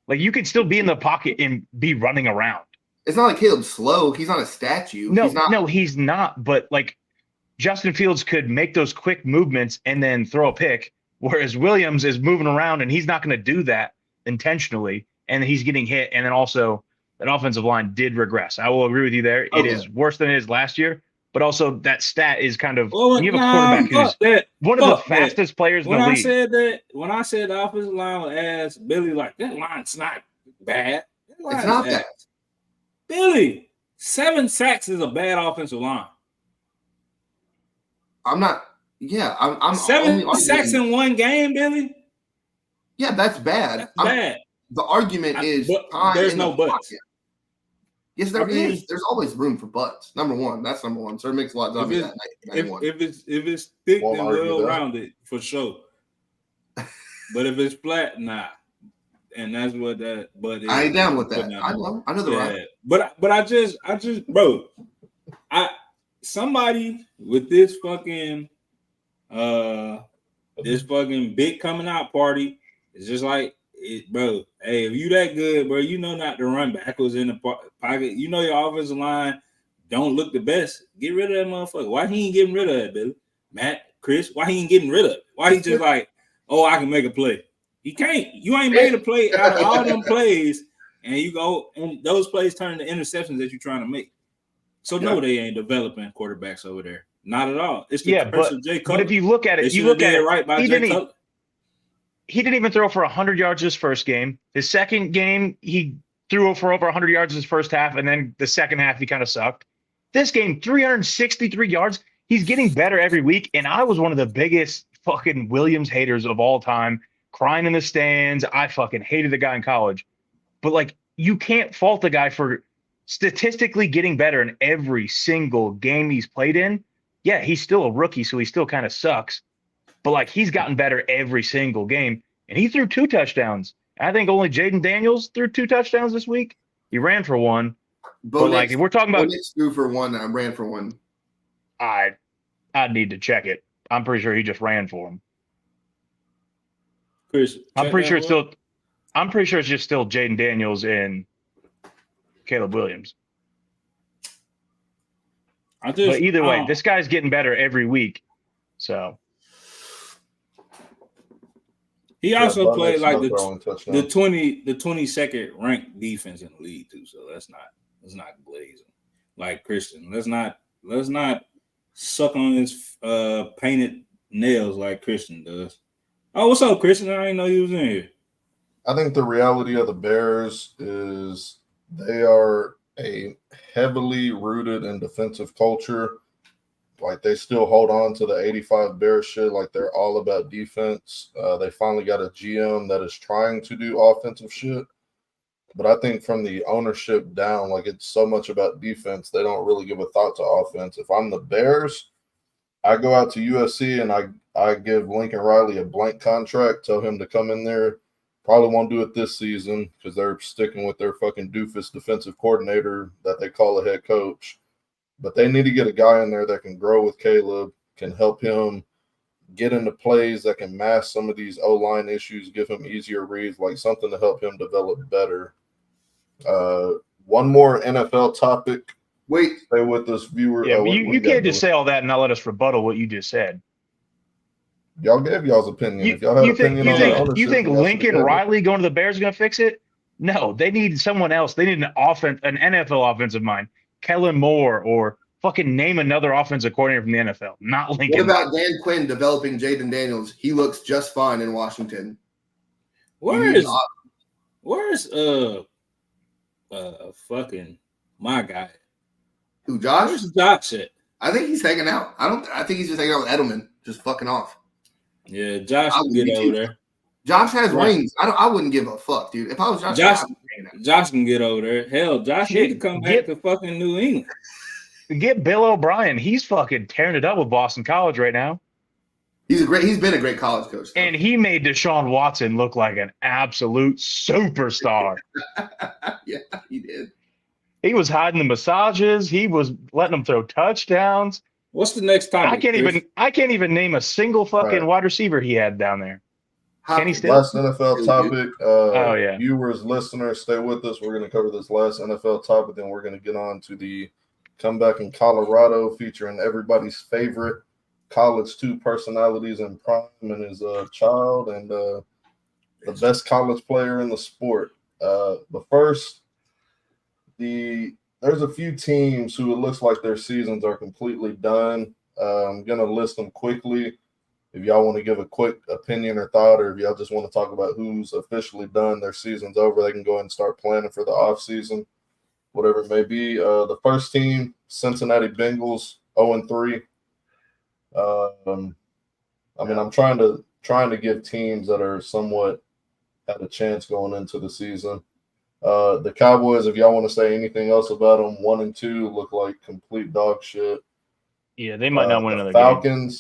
Like, you could still be in the pocket and be running around. It's not like Caleb's slow. He's not a statue. He's not. But like, Justin Fields could make those quick movements and then throw a pick, whereas Williams is moving around and he's not going to do that intentionally, and he's getting hit. And then also, that offensive line did regress. I will agree with you there. It is worse than it is last year, but also that stat is kind of, when you have a quarterback who's one of the fastest players in the league. When I said the offensive line was ass, Billy like, that line's not bad. It's not bad. Billy, 7 sacks is a bad offensive line. I'm not. Yeah, I'm 7 sacks in one game, Billy. Yeah, that's bad. That's bad. The argument is there's no buts. Pocket. Yes, there is. There's always room for butts. Number one. That's number one. So it makes a lot of sense that night. If it's thick and well rounded, for sure. But if it's flat, nah. And that's what that. But I ain't down with that. I know the right. But I just, bro. Somebody with this fucking big coming out party is just like, bro. Hey, if you that good, bro, you know not to run backwards in the pocket. You know your offensive line don't look the best. Get rid of that motherfucker. Why he ain't getting rid of that, Billy? Matt, Chris, why he ain't getting rid of it? Why he just like, oh, I can make a play? He can't. You ain't made a play out of all them plays, and you go and those plays turn into interceptions that you're trying to make. So no, they ain't developing quarterbacks over there. Not at all. It's the curse of Jay Cutler. But if you look at it, right by Jay Cutler. He didn't even throw for 100 yards his first game. His second game, he threw for over 100 yards his first half, and then the second half, he kind of sucked. This game, 363 yards. He's getting better every week, and I was one of the biggest fucking Williams haters of all time, crying in the stands. I fucking hated the guy in college. But, like, you can't fault the guy for statistically getting better in every single game he's played in. Yeah, he's still a rookie, so he still kind of sucks. But, like, he's gotten better every single game. And he threw 2 touchdowns. I think only Jaden Daniels threw 2 touchdowns this week. He ran for 1. But, like, if we're talking about – threw for 1 and ran for 1. I'd need to check it. I'm pretty sure he just ran for him. Chris, I'm pretty sure it's just still Jaden Daniels and Caleb Williams. But either way, this guy's getting better every week. So – he also played like the 22nd ranked defense in the league too. So let's not glaze him. Like Christian, let's not suck on his painted nails like Christian does. Oh, what's up, Christian? I didn't know you was in here. I think the reality of the Bears is they are a heavily rooted in defensive culture. Like, they still hold on to the 85 Bears shit. Like, they're all about defense. They finally got a GM that is trying to do offensive shit. But I think from the ownership down, like, it's so much about defense, they don't really give a thought to offense. If I'm the Bears, I go out to USC and I give Lincoln Riley a blank contract, tell him to come in there. Probably won't do it this season because they're sticking with their fucking doofus defensive coordinator that they call a head coach. But they need to get a guy in there that can grow with Caleb, can help him get into plays that can mask some of these O-line issues, give him easier reads, like something to help him develop better. One more NFL topic. Wait. Stay with us, viewer. Yeah, you can't just say all that and not let us rebuttal what you just said. Y'all gave y'all's opinion. You, If y'all had you think opinion you on the think ownership, you think then y'all shoulda Lincoln gave it. Riley going to the Bears is going to fix it? No, they need someone else. They need an NFL offensive mind, Kellen Moore, or fucking name another offensive coordinator from the NFL, not What Lincoln. about Dan Quinn developing Jaden Daniels? He looks just fine in Washington. Where's fucking my guy? Who, Josh? Where's Josh at? I think he's hanging out. I think he's just hanging out with Edelman, just fucking off. Yeah, Josh I can would get be over too. there. Josh has Right. rings. I wouldn't give a fuck, dude. If I was Josh, Josh can get over there. Hell, Josh need to come back to fucking New England. Get Bill O'Brien. He's fucking tearing it up with Boston College right now. He's been a great college coach. Though. And he made Deshaun Watson look like an absolute superstar. Yeah, he did. He was hiding the massages. He was letting them throw touchdowns. What's the next topic? I can't even name a single fucking Right. wide receiver he had down there. Kenny Stills? Last NFL topic. Oh, yeah. Viewers, listeners, stay with us. We're going to cover this last NFL topic, then we're going to get on to the comeback in Colorado, featuring everybody's favorite college 2 personalities in prime and his child and the best college player in the sport. But first, there's a few teams who it looks like their seasons are completely done. I'm going to list them quickly. If y'all want to give a quick opinion or thought, or if y'all just want to talk about who's officially done, their season's over, they can go ahead and start planning for the offseason, whatever it may be. The first team, Cincinnati Bengals, 0-3. I'm trying to give teams that are somewhat had a chance going into the season. The Cowboys, if y'all want to say anything else about them, 1-2 look like complete dog shit. Yeah, they might not win another game. game.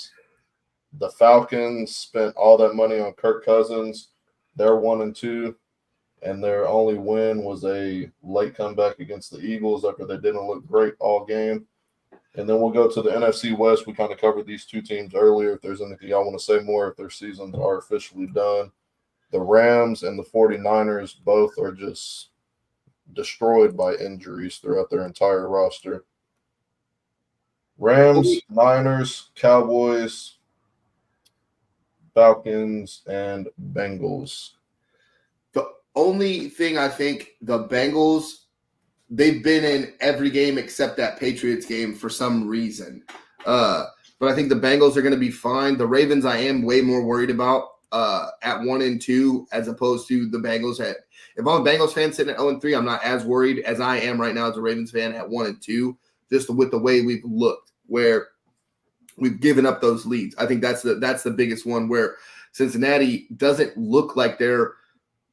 The Falcons spent all that money on Kirk Cousins. They're 1-2, and their only win was a late comeback against the Eagles after they didn't look great all game. And then we'll go to the NFC West. We kind of covered these 2 teams earlier. If there's anything y'all want to say more, if their seasons are officially done. The Rams and the 49ers both are just destroyed by injuries throughout their entire roster. Rams, Niners, Cowboys, Falcons, and Bengals. The only thing I think the Bengals, they've been in every game except that Patriots game for some reason. But I think the Bengals are going to be fine. The Ravens I am way more worried about at 1-2 as opposed to the Bengals at. If I'm a Bengals fan sitting at 0-3, I'm not as worried as I am right now as a Ravens fan at 1-2, just with the way we've looked, where we've given up those leads. I think that's the biggest one, where Cincinnati doesn't look like they're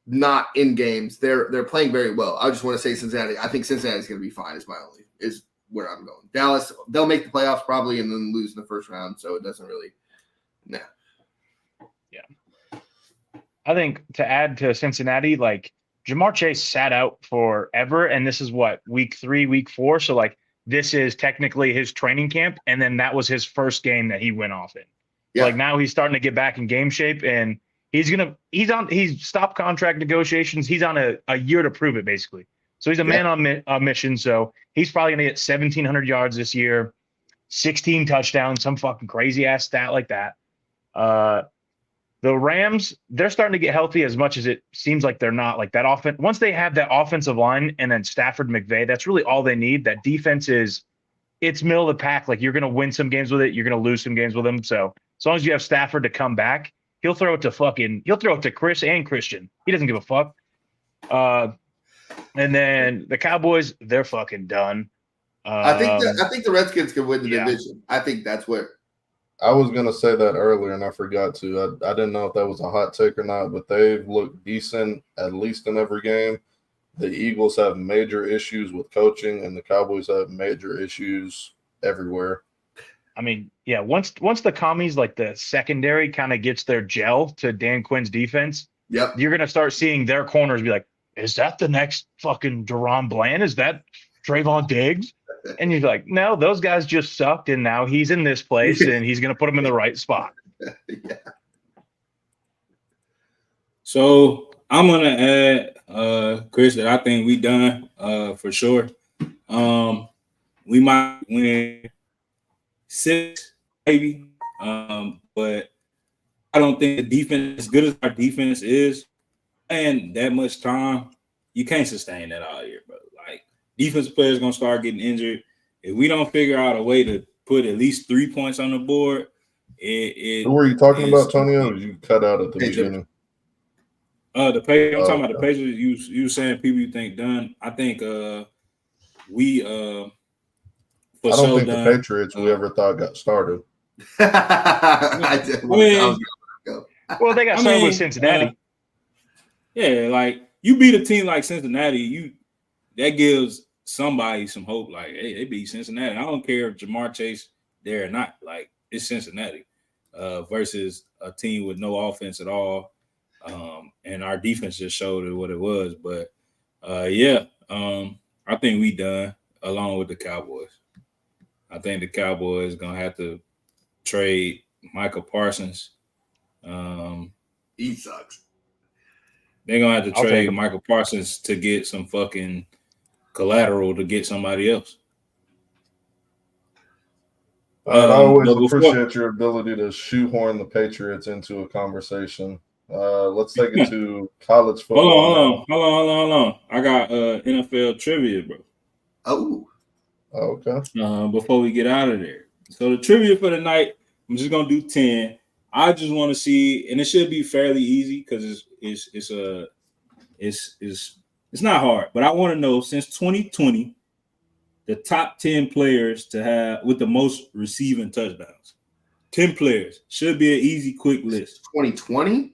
not in games. They're playing very well. I just want to say Cincinnati. I think Cincinnati's going to be fine. Is where I'm going. Dallas, they'll make the playoffs probably and then lose in the first round, so it doesn't really. Nah. Yeah. I think to add to Cincinnati, like Jamar Chase sat out forever, and this is what, week 3, week 4. So like this is technically his training camp, and then that was his first game that he went off in. Yeah. Like now he's starting to get back in game shape, and he's stopped contract negotiations. He's on a year to prove it, basically. So he's a man on a mission. So he's probably going to get 1,700 yards this year, 16 touchdowns, some fucking crazy ass stat like that. The Rams, they're starting to get healthy as much as it seems like they're not. Like that offense, once they have that offensive line and then Stafford, McVay, that's really all they need. That defense it's middle of the pack. Like you're going to win some games with it. You're going to lose some games with them. So as long as you have Stafford to come back, he'll throw it to Chris and Christian. He doesn't give a fuck. And then the Cowboys, they're fucking done. I think the Redskins can win the division. I think that's where. I was going to say that earlier, and I forgot to. I didn't know if that was a hot take or not, but they've looked decent, at least in every game. The Eagles have major issues with coaching, and the Cowboys have major issues everywhere. I mean, yeah, once the commies, like the secondary, kind of gets their gel to Dan Quinn's defense, you're going to start seeing their corners be like, is that the next fucking Deron Bland? Is that Trayvon Diggs? And you're like, no, those guys just sucked, and now he's in this place, and he's going to put them in the right spot. Yeah. So I'm going to add, Chris, that I think we done for sure. We might win 6, maybe, but don't think the defense, as good as our defense is, and that much time, you can't sustain that all year, bro. Like defensive players gonna start getting injured. If we don't figure out a way to put at least 3 points on the board, Who were you talking about, Tonio? You cut out at the beginning. The Patriots. I'm talking about the Patriots. You saying people you think done? I think we I don't think the Patriots we ever thought got started. I did. Well, they got started with Cincinnati. Yeah, like you beat a team like Cincinnati, that gives somebody some hope. Like, hey, they beat Cincinnati. I don't care if Jamar Chase there or not. Like, it's Cincinnati versus a team with no offense at all. And our defense just showed it what it was. But I think we done along with the Cowboys. I think the Cowboys gonna have to trade Michael Parsons. He sucks. They're gonna have to trade Michael Parsons to get some fucking collateral to get somebody else. I always appreciate your ability to shoehorn the Patriots into a conversation. Let's take it to college football. Hold on. I got NFL trivia, bro. Oh, okay. Before we get out of there, so the trivia for the night, I'm just gonna do 10. I just want to see, and it should be fairly easy because it's not hard, but I want to know since 2020, the top 10 players to have with the most receiving touchdowns. 10 players should be an easy, quick list. 2020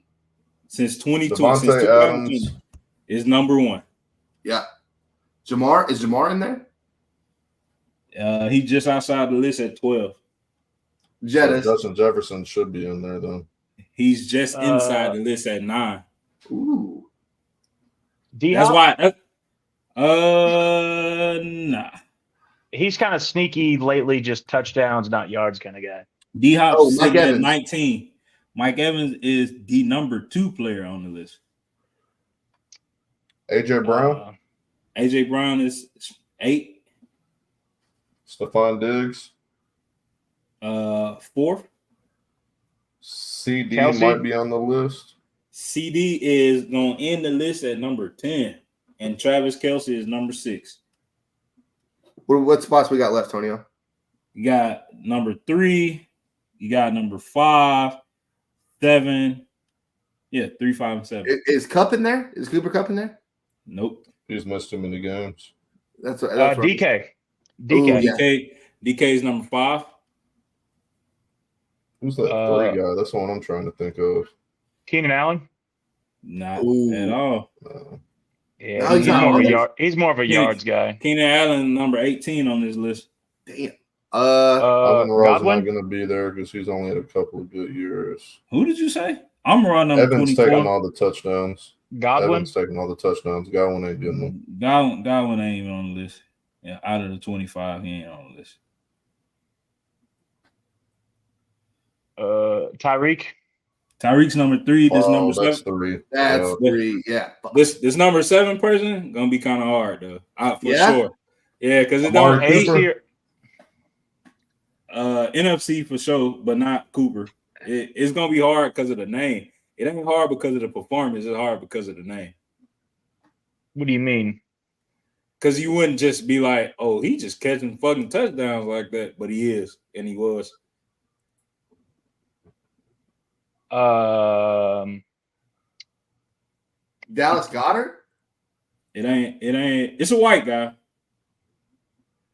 since 2020, since 2020 is number one. Yeah, is Jamar in there? He just outside the list at 12. Jettis. Justin Jefferson should be in there though. He's just inside the list at 9. Ooh. That's why. Nah. He's kind of sneaky lately, just touchdowns, not yards kind of guy. D-Hop's sitting at 19. Mike Evans is the number 2 player on the list. AJ Brown? AJ Brown is 8. Stephon Diggs? 4th. CD Kelsey? might be on the list. CD is going to end the list at number 10. And Travis Kelce is number 6. What spots we got left, Tonio? You got number 3. You got number 5, 7. Yeah, 3, 5, and 7. Is Kupp in there? Is Cooper Kupp in there? Nope. He's missed too many games. That's DK. DK is number 5. Who's that 3 guy? That's the one I'm trying to think of. Keenan Allen? Not at all. No. Yeah, no, he's more of a yards guy. Keenan Allen, number 18 on this list. Damn. Alvin Rowe's Godwin? not going to be there because he's only had a couple of good years. Who did you say? I'm running number Evans 24. taking all the touchdowns. Godwin? Evans taking all the touchdowns. Godwin ain't getting them. Godwin ain't even on the list. Yeah, out of the 25, he ain't on the list. Tyreek's number 3. This number 7. That's 3. That's 3. Yeah. This number 7 person gonna be kind of hard though. For sure. Yeah, because it Amari don't Cooper? here. NFC for sure, but not Cooper. It's gonna be hard because of the name. It ain't hard because of the performance. It's hard because of the name. What do you mean? Because you wouldn't just be like, oh, he just catching fucking touchdowns like that, but he is, and he was. Dallas Goedert? It ain't. It's a white guy,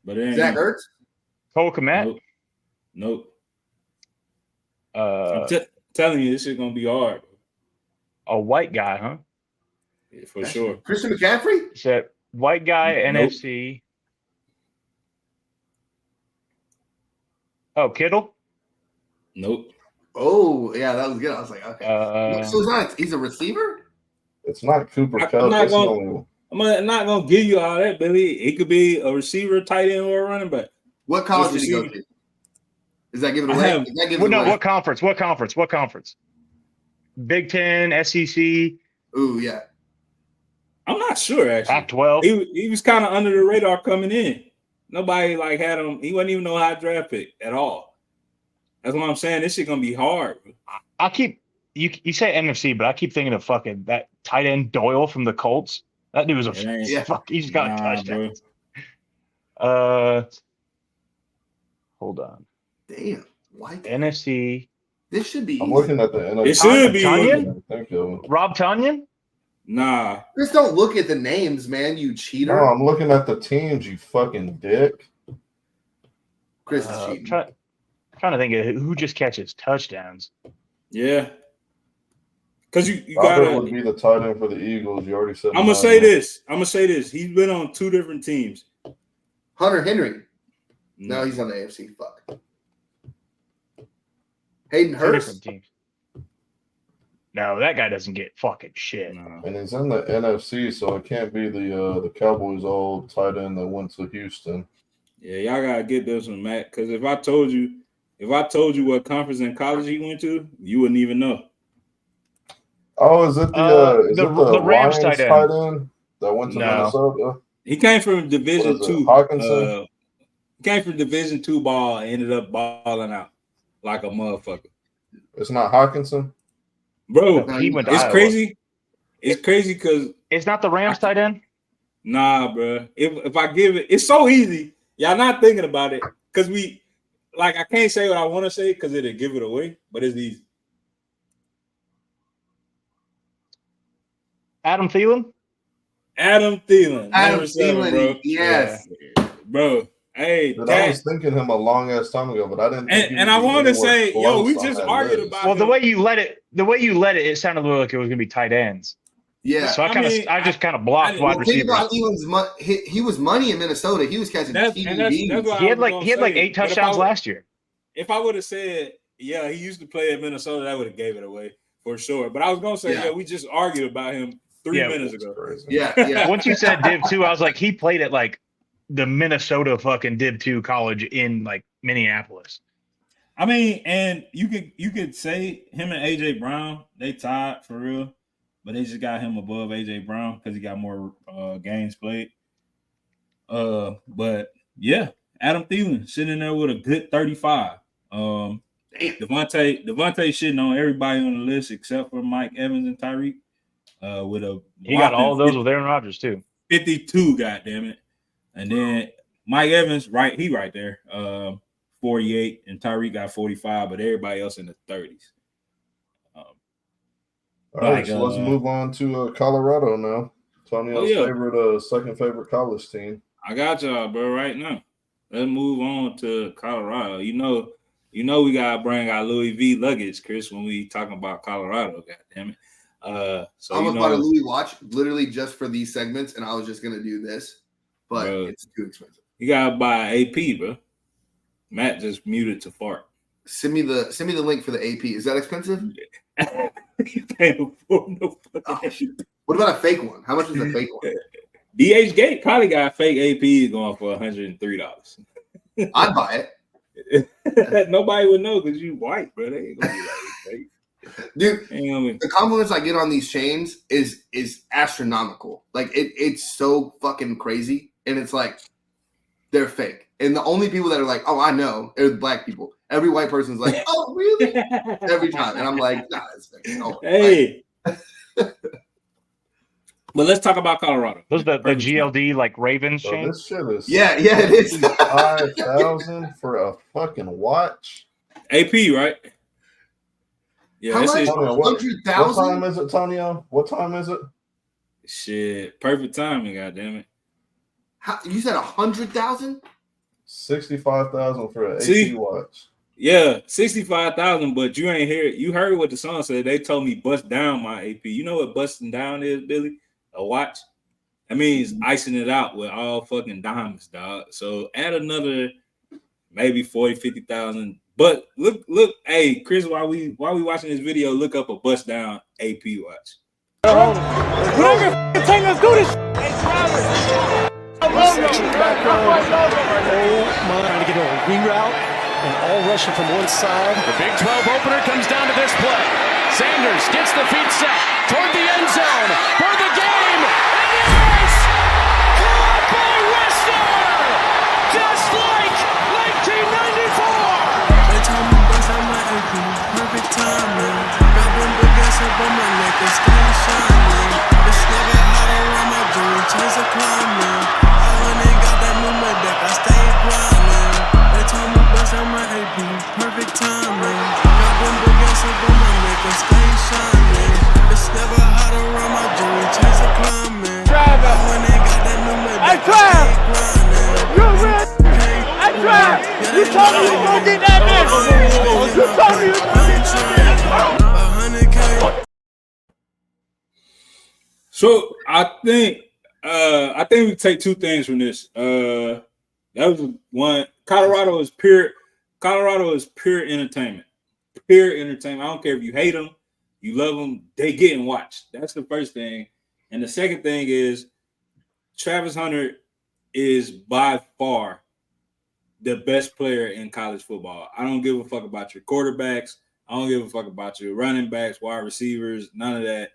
but it ain't. Zach Ertz? Cole Kmet? Nope. I'm telling you, this shit gonna be hard. A white guy, huh? Yeah, for sure. Christian McCaffrey? Said white guy, Nope. NFC. Oh, Kittle? Nope. Oh, yeah, that was good. I was like, okay. So he's a receiver? It's not Cooper Kupp. I'm not gonna give you all that, Billy. It could be a receiver, tight end, or a running back. What college did he go to? Is that giving away? What conference? What conference? Big Ten, SEC. Ooh, yeah. I'm not sure actually. Pac-12. He was kind of under the radar coming in. Nobody had him. He wasn't even no high draft pick at all. That's what I'm saying. This shit gonna be hard. I keep You say NFC, but I keep thinking of fucking that tight end Doyle from the Colts. That dude was Yeah. fuck. He's got Nah, touchdowns. Hold on. Damn. Why? NFC. This should be I'm easy. looking at the NFC. It should be. Tunyon? Thank you. Rob Tunyon? Nah. Just don't look at the names, man, you cheater. No, I'm looking at the teams, you fucking dick. Chris is cheating. Trying to think of who just catches touchdowns. Yeah. Because you Robert gotta. would be the tight end for the Eagles. You already said. I'm gonna say this. He's been on 2 different teams. Hunter Henry. No, he's on the AFC. Fuck. Hayden Two Hurst. different teams. No, that guy doesn't get fucking shit. No. And he's in the NFC, so it can't be the Cowboys' old tight end that went to Houston. Yeah, y'all gotta get this one, Matt. Because if I told you what conference and college he went to, you wouldn't even know. Oh, is it the Rams Lions tight end that went to No. Minnesota? He came from Division What is it, II. Hawkinson? He came from Division II ball and ended up balling out like a motherfucker. It's not Hawkinson. Bro, No, He went to it's Iowa. crazy. It's crazy because It's not the Rams tight end? nah, bro. If I give it, it's so easy. Y'all not thinking about it because I can't say what I want to say because it'll give it away, but it's easy. Adam Thielen? Adam Thielen. Adam number 7, Thielen, bro. yes. Bro. Hey, Dude, I was thinking him a long ass time ago, but I didn't. Think he and I was wanted to anywhere say, yo, we close on just that argued list. about Well, the him. way you let it, it sounded like it was gonna be tight ends. Yeah. So I just kind of blocked I- wide Well, think receivers. about he was money in Minnesota. He was catching That's TDs. what He I had was like gonna say. 8 But if touchdowns I- last year. If I would have said, yeah, he used to play at Minnesota, that would have gave it away for sure. But I was gonna say, Yeah. yeah, we just argued about him 3 minutes That's ago. crazy. Yeah. Once you said Div 2, I was like, he played at like the Minnesota fucking Div 2 college in like Minneapolis. I mean, and you could say him and AJ Brown, they tied for real, but they just got him above AJ Brown because he got more games played. But yeah, Adam Thielen sitting there with a good 35. Devontae shitting on everybody on the list except for Mike Evans and Tyreek. With a He got all those with Aaron Rodgers too. 52, goddammit. And then Mike Evans, right there. 48, and Tyreek got 45, but everybody else in the 30s. All right, so let's uh, move on to Colorado now. Tonio's second favorite college team. I got y'all, bro, right now. Let's move on to Colorado. You know we gotta bring our Louis V luggage, Chris, when we talking about Colorado, goddammit. So I almost bought a Louis watch literally just for these segments, and I was just gonna do this, but Bro. it's too expensive. you gotta buy AP, bro. Matt just muted to fart. Send me the link for the AP. Is that expensive? What about a fake one? How much is a fake one? DH Gate probably got fake AP going for $103. I'd buy it. Nobody would know because you white, bro. They ain't gonna be like fake. Dude, You know what I mean? the compliments I get on these chains is astronomical. Like it's so fucking crazy, and it's like they're fake. And the only people that are like, "Oh, I know," are black people. Every white person's like, "Oh, really?" Every time, and I'm like, "Nah, it's fake." No, Hey. But let's talk about Colorado. Those the GLD like Ravens So chain. this shit is yeah, it is. 5,000 for a fucking watch. AP, right? Yeah, How this much? is Tonio, what time 100,000? is it, Tonio? What time is it? shit. Perfect timing, goddammit. You said 100,000? 65,000 for an See? AP watch. Yeah, 65,000, but you ain't hear it. You heard what the song said. They told me bust down my AP. You know what busting down is, Billy? A watch. That means icing it out with all fucking diamonds, dog. So add another maybe 40, 50,000. But look, hey, Chris, while we watching this video, look up a bust down AP watch. Whatever it take, let's do this. Trying to get a reroute and all rushing from one side. The Big 12 opener comes down to this play. Sanders gets the feet set toward the end zone for the game. It is caught by Wester, just like 1994. They told me bust out my AP, perfect timing. Got them big the sky shining. It's never hot around my dream, chains are climbing. I went and got that new deck, I stayed grinding. They told me bust out my AP, perfect timing. Got them big ass up on my neck, and stay shining. It's never hot around my dream, chains are climbing. I went and got that new deck, I stayed grinding. You're rich. Hey, Trav, you told me you were gonna get that bitch. You told me you were gonna get that bitch. So I think we take two things from this. That was one. Colorado is pure entertainment. Pure entertainment. I don't care if you hate them, you love them, they getting watched. That's the first thing. And the second thing is Travis Hunter is by far the best player in college football. I don't give a fuck about your quarterbacks. I don't give a fuck about your running backs, wide receivers, none of that.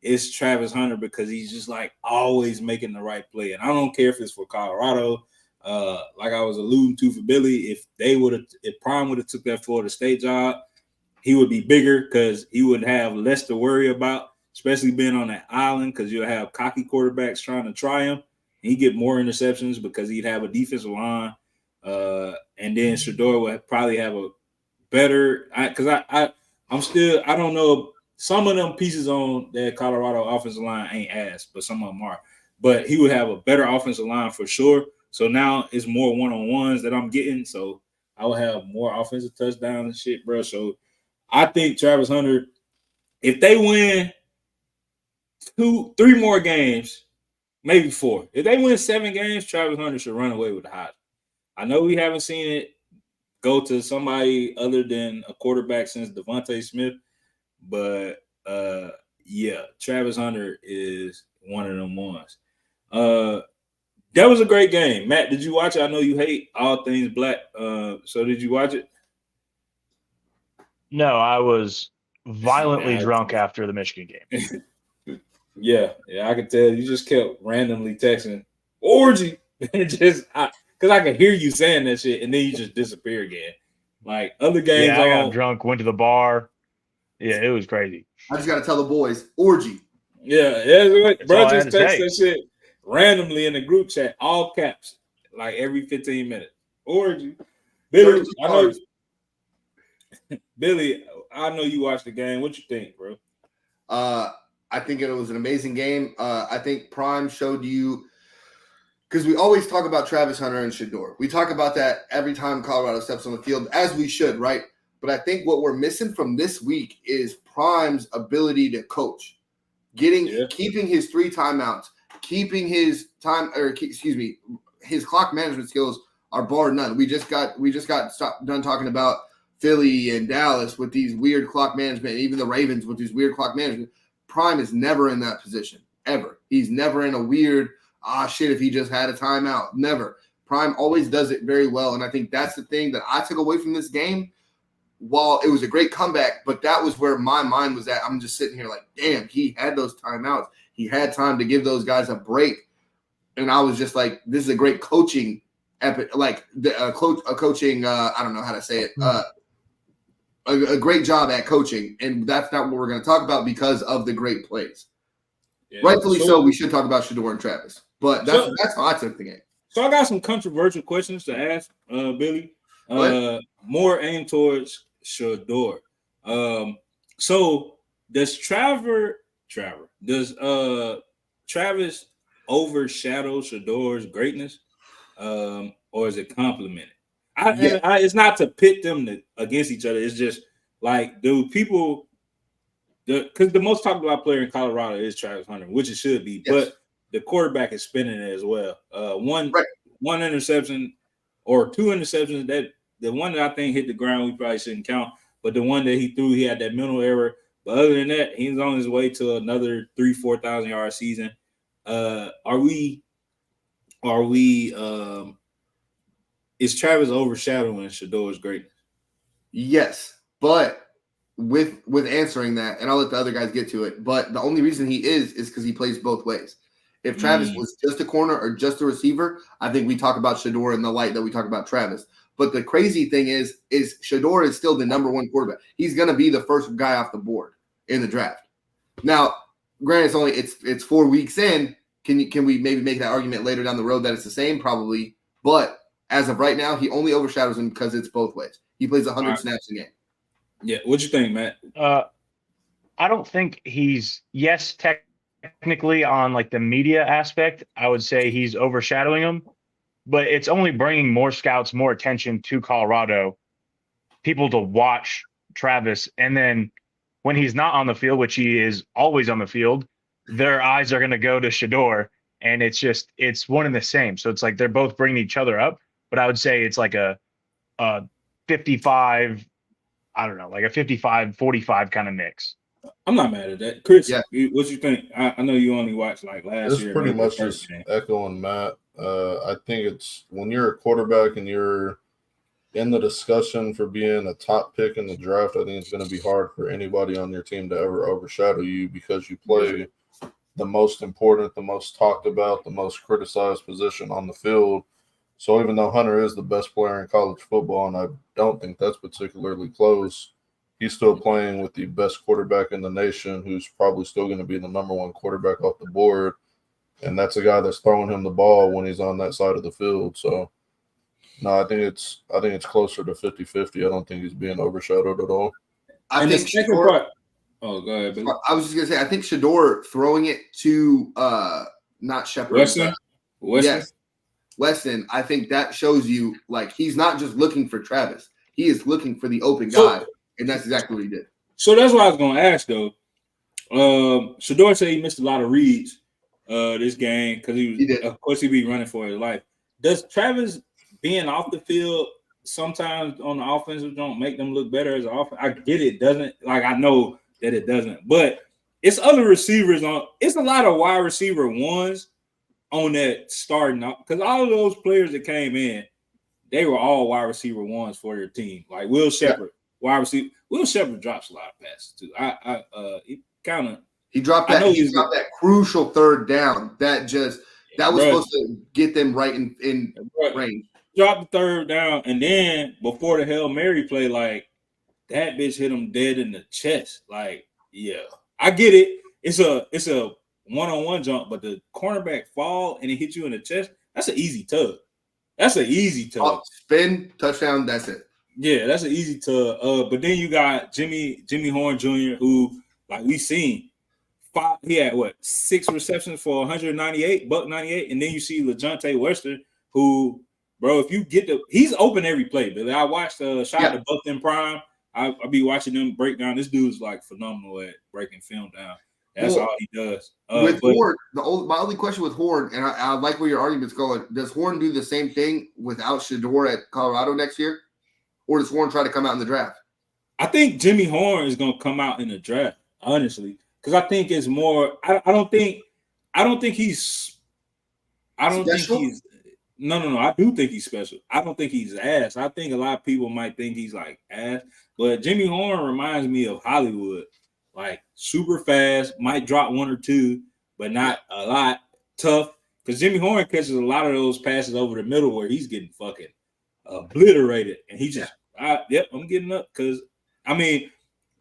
It's Travis Hunter because he's just like always making the right play. And I don't care if it's for Colorado. Like I was alluding to for Billy, if Prime would have took that Florida State job, he would be bigger because he would have less to worry about, especially being on that island because you'll have cocky quarterbacks trying to try him. And he'd get more interceptions because he'd have a defensive line. And then Shedeur would probably have a better – because I don't know – some of them pieces on that Colorado offensive line ain't ass, but some of them are. But he would have a better offensive line for sure. So now it's more one-on-ones that I'm getting. So I will have more offensive touchdowns and shit, bro. So I think Travis Hunter, if they win 3 more games, maybe 4. If they win 7 games, Travis Hunter should run away with the Heisman. I know we haven't seen it go to somebody other than a quarterback since Devontae Smith. But yeah, Travis Hunter is one of them ones. That was a great game. Matt, did you watch it? I know you hate all things black. So did you watch it? No, I was violently drunk after the Michigan game. Yeah, I could tell. You just kept randomly texting orgy, because I could hear you saying that shit, and then you just disappear again. Like other games, I got drunk, went to the bar. Yeah, it was crazy. I just got to tell the boys, orgy. Yeah, bro just text that shit randomly in the group chat, all caps, like every 15 minutes. Orgy. Billy, I know you watched the game. What you think, bro? I think it was an amazing game. I think Prime showed you, because we always talk about Travis Hunter and Shedeur. We talk about that every time Colorado steps on the field, as we should, right? But I think what we're missing from this week is Prime's ability to coach, keeping his 3 timeouts, keeping his his clock management skills are bar none. We just got done talking about Philly and Dallas with these weird clock management, and even the Ravens with these weird clock management. Prime is never in that position, ever. He's never in a weird, if he just had a timeout. Never. Prime always does it very well, and I think that's the thing that I took away from this game. While it was a great comeback, but that was where my mind was at. I'm just sitting here like, damn, he had those timeouts. He had time to give those guys a break. And I was just like, this is a great coaching coaching, I don't know how to say it. A great job at coaching. And that's not what we're going to talk about because of the great plays. Yeah, rightfully so, we should talk about Shedeur and Travis. But that's how I took the game. So I got some controversial questions to ask, Billy. More aimed towards Shedeur. So does Travis overshadow Shedeur's greatness, or is it complimented? It's not to pit them against each other. It's just like, do people? Because the most talked about player in Colorado is Travis Hunter, which it should be, but the quarterback is spinning it as well. One interception or 2 interceptions that. The one that I think hit the ground, we probably shouldn't count. But the one that he threw, he had that mental error. But other than that, he's on his way to another 3,000-4,000 yard season. Is Travis overshadowing Shedeur's greatness? Yes, but with answering that, and I'll let the other guys get to it. But the only reason he is because he plays both ways. If Travis was just a corner or just a receiver, I think we talk about Shedeur in the light that we talk about Travis. But the crazy thing is Shedeur is still the number 1 quarterback. He's going to be the first guy off the board in the draft. Now, granted, it's 4 weeks in. Can we maybe make that argument later down the road that it's the same? Probably, but as of right now, he only overshadows him because it's both ways. He plays 100 snaps a game. Yeah, what you think, Matt? I don't think he's technically on like the media aspect. I would say he's overshadowing him, but it's only bringing more scouts, more attention to Colorado, people to watch Travis, and then when he's not on the field, which he is always on the field, their eyes are going to go to Shador, and it's one and the same. So it's like they're both bringing each other up, but I would say it's like a 55, I don't know, like a 55-45 kind of mix. I'm not mad at that. Chris, Yeah. What you think? I know you only watched like last year. It's pretty much just echoing Matt. I think it's when you're a quarterback and you're in the discussion for being a top pick in the draft, I think it's going to be hard for anybody on your team to ever overshadow you because you play the most important, the most talked about, the most criticized position on the field. So even though Hunter is the best player in college football, and I don't think that's particularly close, he's still playing with the best quarterback in the nation, who's probably still going to be the number one quarterback off the board. And that's a guy that's throwing him the ball when he's on that side of the field. So, no, I think it's closer to 50-50. I don't think he's being overshadowed at all. I think Shador, oh, go ahead, Billy. I was just gonna say, I think Shador throwing it to not Shepard, Weston. I think that shows you like he's not just looking for Travis; he is looking for the open guy, and that's exactly what he did. So that's what I was gonna ask though. Shador said he missed a lot of reads this game because of course, he be running for his life. Does Travis being off the field sometimes on the offensive don't make them look better as an offense? I get it doesn't. Like I know that it doesn't, but it's other receivers on. It's a lot of wide receiver ones on that starting up because all of those players that came in, they were all wide receiver ones for their team. Like Will Shepard, wide receiver. Will Shepard drops a lot of passes too. He dropped that. He dropped that crucial third down. That was supposed to get them right in range. Dropped the third down, and then before the Hail Mary play, like that bitch hit him dead in the chest. Like, yeah, I get it. It's a one-on-one jump, but the cornerback fall and it hit you in the chest. That's an easy tug. Spin, touchdown. That's it. Yeah, that's an easy tug. But then you got Jimmy Horn Jr., who like we seen. He had 6 receptions for 198, $198, and then you see LeJontay Western, who, bro, if you get he's open every play. Billy, I watched Shot to Buck in Prime. I'll be watching them break down. This dude's like phenomenal at breaking film down. That's all he does. With Horn, my only question with Horn, and I like where your argument's going. Does Horn do the same thing without Shador at Colorado next year, or does Horn try to come out in the draft? I think Jimmy Horn is going to come out in the draft, honestly. Because I think it's more. I don't think he's. I do think he's special. I don't think he's ass. I think a lot of people might think he's like ass. But Jimmy Horn reminds me of Hollywood, like super fast, might drop 1 or 2, but not a lot. Tough. Because Jimmy Horn catches a lot of those passes over the middle where he's getting fucking obliterated, and he just, I'm getting up. Because I mean,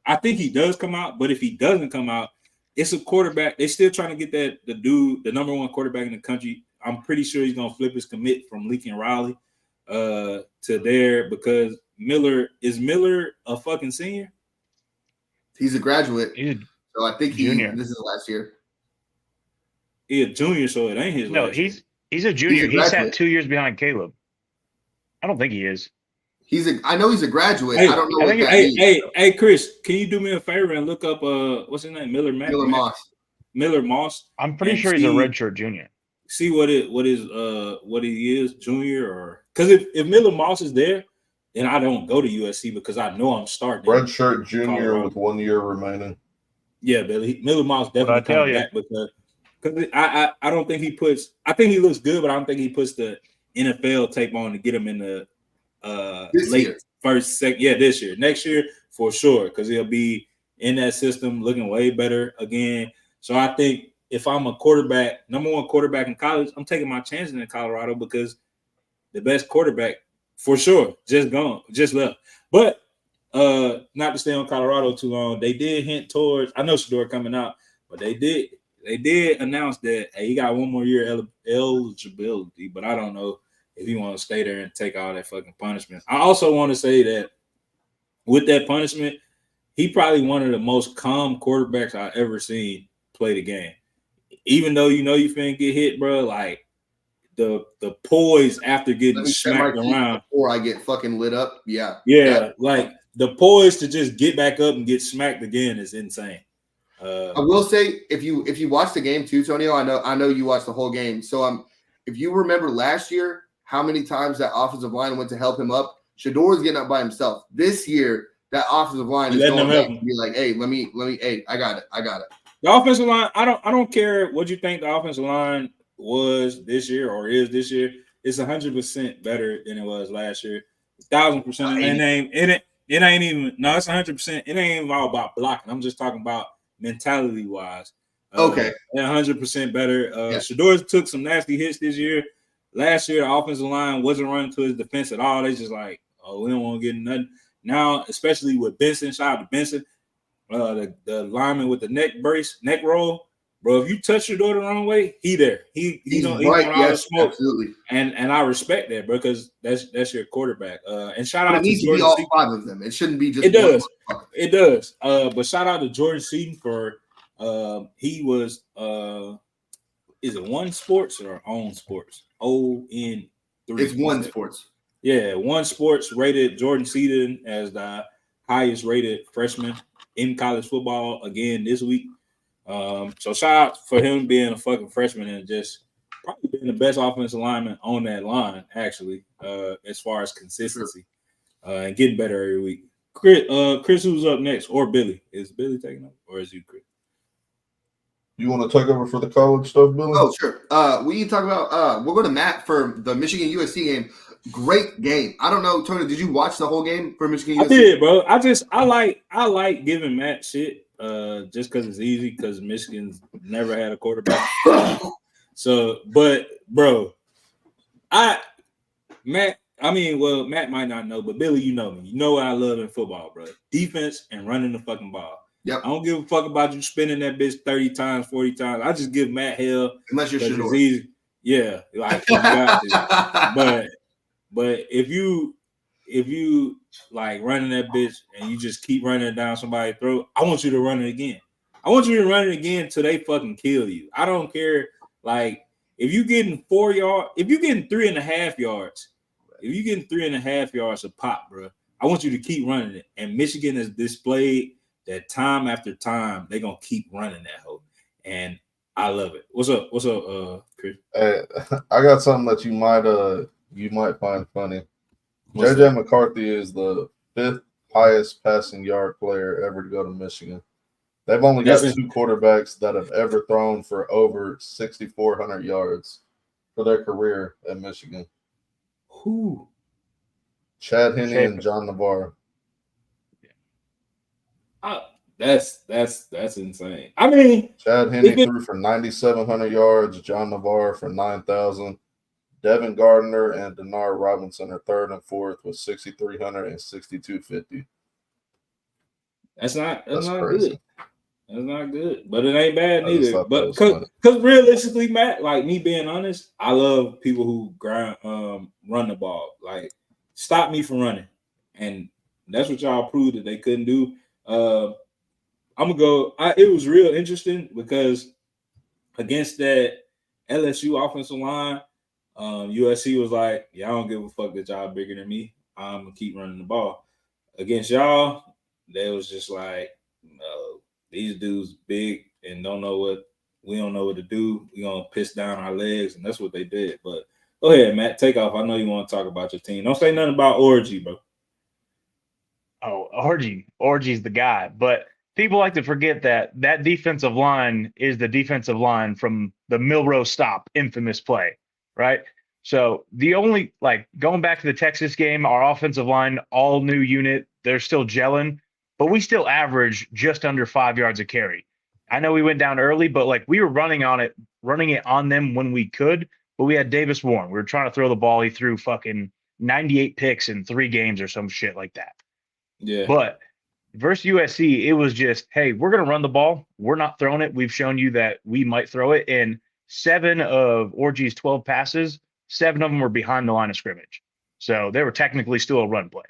I think he does come out, but if he doesn't come out. It's a quarterback. They're still trying to get the number one quarterback in the country. I'm pretty sure he's going to flip his commit from Lincoln Riley to there because Miller a fucking senior? He's a graduate. So I think junior. This is last year. He's a junior, so it ain't his. No, he's a junior. He's sat 2 years behind Caleb. I don't think he is. I know he's a graduate. I don't know what that means. Hey, Chris, can you do me a favor and look up what's his name? Miller Moss. I'm pretty sure he's a redshirt junior. See what he is, junior, or because if Miller Moss is there, then I don't go to USC because I know I'm starting. Redshirt junior with 1 year remaining. Yeah, Billy. Miller Moss definitely coming back because I don't think he puts. I think he looks good, but I don't think he puts the NFL tape on to get him in the first, second. Yeah, this year. Next year for sure, because he'll be in that system looking way better again. So I think if I'm a quarterback, number one quarterback in college, I'm taking my chances in Colorado because the best quarterback for sure just left. But not to stay on Colorado too long, they did hint towards. I know Shador coming out. But they did announce that he got one more year eligibility, but I don't know if he want to stay there and take all that fucking punishment. I also want to say that with that punishment, he probably one of the most calm quarterbacks I ever seen play the game. Even though you finna get hit, bro, like the poise after getting smacked around before I get fucking lit up. Yeah. Like the poise to just get back up and get smacked again is insane. I will say if you watch the game too, Tonio, I know you watched the whole game. So if you remember last year, how many times that offensive line went to help him up, Shador was getting up by himself. This year, that offensive line is going up and be like, hey, let me, hey, I got it. The offensive line, I don't care what you think the offensive line was this year or is this year. It's 100% better than it was last year. 1,000%. It ain't even. No, it's 100%. It ain't even all about blocking. I'm just talking about mentality wise. Okay. 100% better. Shador took some nasty hits this year. Last year, the offensive line wasn't running to his defense at all. They just like, oh, we don't want to get nothing. Now, especially with Benson, shout out to Benson, the lineman with the neck roll, bro. If you touch your door the wrong way, he there. He don't right. All the smoke. Absolutely. And I respect that, bro, because that's your quarterback. And shout out to needs Jordan to be all five of them. It shouldn't be just. It does. But shout out to Jordan Seaton for he was is it One Sports or Own Sports? ON3. It's One Sports. Yeah, One Sports rated Jordan Seaton as the highest rated freshman in college football again this week. So shout out for him being a fucking freshman and just probably being the best offensive lineman on that line, actually, as far as consistency and getting better every week. Chris, who's up next? Or Billy? Is Billy taking up or is you, Chris? You want to take over for the college stuff, Billy? Oh, sure. We talk about we'll go to Matt for the Michigan USC game. Great game. I don't know, Tony, did you watch the whole game for Michigan USC? I did, bro. I like giving Matt shit just because it's easy because Michigan's never had a quarterback. So, but bro, Matt might not know, but Billy, you know me. You know what I love in football, bro. Defense and running the fucking ball. Yep. I don't give a fuck about you spinning that bitch 30 times, 40 times. I just give Matt hell. Unless you're Shador. It's easy. Yeah, like you got to. But if you like running that bitch and you just keep running it down somebody's throat, I want you to run it again. I want you to run it again till they fucking kill you. I don't care. Like if you getting 4 yards, if you getting 3.5 yards, if you getting 3.5 yards a pop, bro, I want you to keep running it. And Michigan has displayed that time after time they're gonna keep running that hoe, and I love it. What's up, Chris? Hey, I got something that you might find funny. JJ McCarthy is the 5th highest passing yard player ever to go to Michigan. They've only got 2 quarterbacks that have ever thrown for over 6,400 yards for their career at Michigan. Who? Chad Henne and John Navarre. That's insane. I mean, Chad Henne threw for 9,700 yards. John Navarre for 9,000. Devin Gardner and Denard Robinson are 3rd and 4th with 6,300 and 6,250. That's not crazy. Good. That's not good, but it ain't bad neither. But because realistically, Matt, like me being honest, I love people who run the ball. Like, stop me from running, and that's what y'all proved that they couldn't do. I'm gonna go. It was real interesting because against that LSU offensive line, USC was like, "Yeah, I don't give a fuck that y'all bigger than me. I'm gonna keep running the ball." Against y'all, they was just like, "No, these dudes big and don't know what to do. We gonna piss down our legs," and that's what they did. But go ahead, Matt, take off. I know you want to talk about your team. Don't say nothing about Orgy, bro. Oh, Orgy's the guy. But people like to forget that defensive line is the defensive line from the Milrose Stop infamous play, right? So the only, like, going back to the Texas game, our offensive line, all new unit, they're still gelling, but we still average just under 5 yards a carry. I know we went down early, but like we were running it on them when we could, but we had Davis Warren. We were trying to throw the ball. He threw fucking 98 picks in 3 games or some shit like that. Yeah. But versus USC, it was just, hey, we're going to run the ball. We're not throwing it. We've shown you that we might throw it. And 7 of Orgy's 12 passes, 7 of them were behind the line of scrimmage. So they were technically still a run play.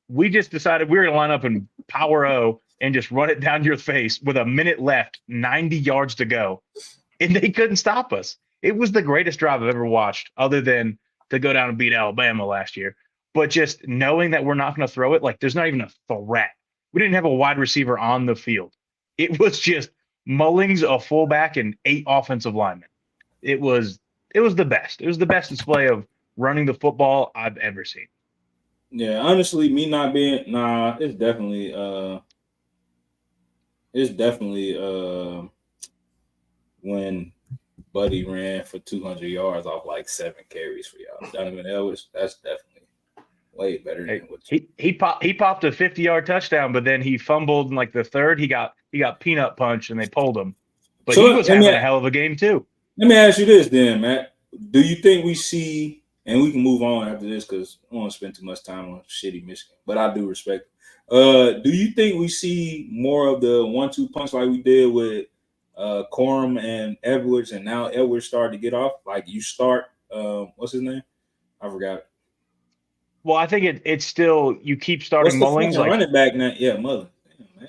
We just decided we were going to line up in power O and just run it down your face with a minute left, 90 yards to go. And they couldn't stop us. It was the greatest drive I've ever watched, other than to go down and beat Alabama last year. But just knowing that we're not going to throw it, like there's not even a threat. We didn't have a wide receiver on the field. It was just Mullings, a fullback, and 8 offensive linemen. It was the best. It was the best display of running the football I've ever seen. Yeah, honestly, me not being it's definitely when Buddy ran for 200 yards off like 7 carries for y'all. Donovan Edwards, that's definitely way better than what he popped a 50-yard touchdown, but then he fumbled in like the third. He got peanut punched and they pulled him. But so he was having a hell of a game too. Let me ask you this then, Matt. Do you think we see, and we can move on after this because I don't want to spend too much time on shitty Michigan, but I do respect it. Do you think we see more of the 1-2 punch like we did with Corum and Edwards, and now Edwards started to get off? Like you start, what's his name? I forgot it. Well, I think it's still, you keep starting Mullings. Like running back now? Yeah, Mullings.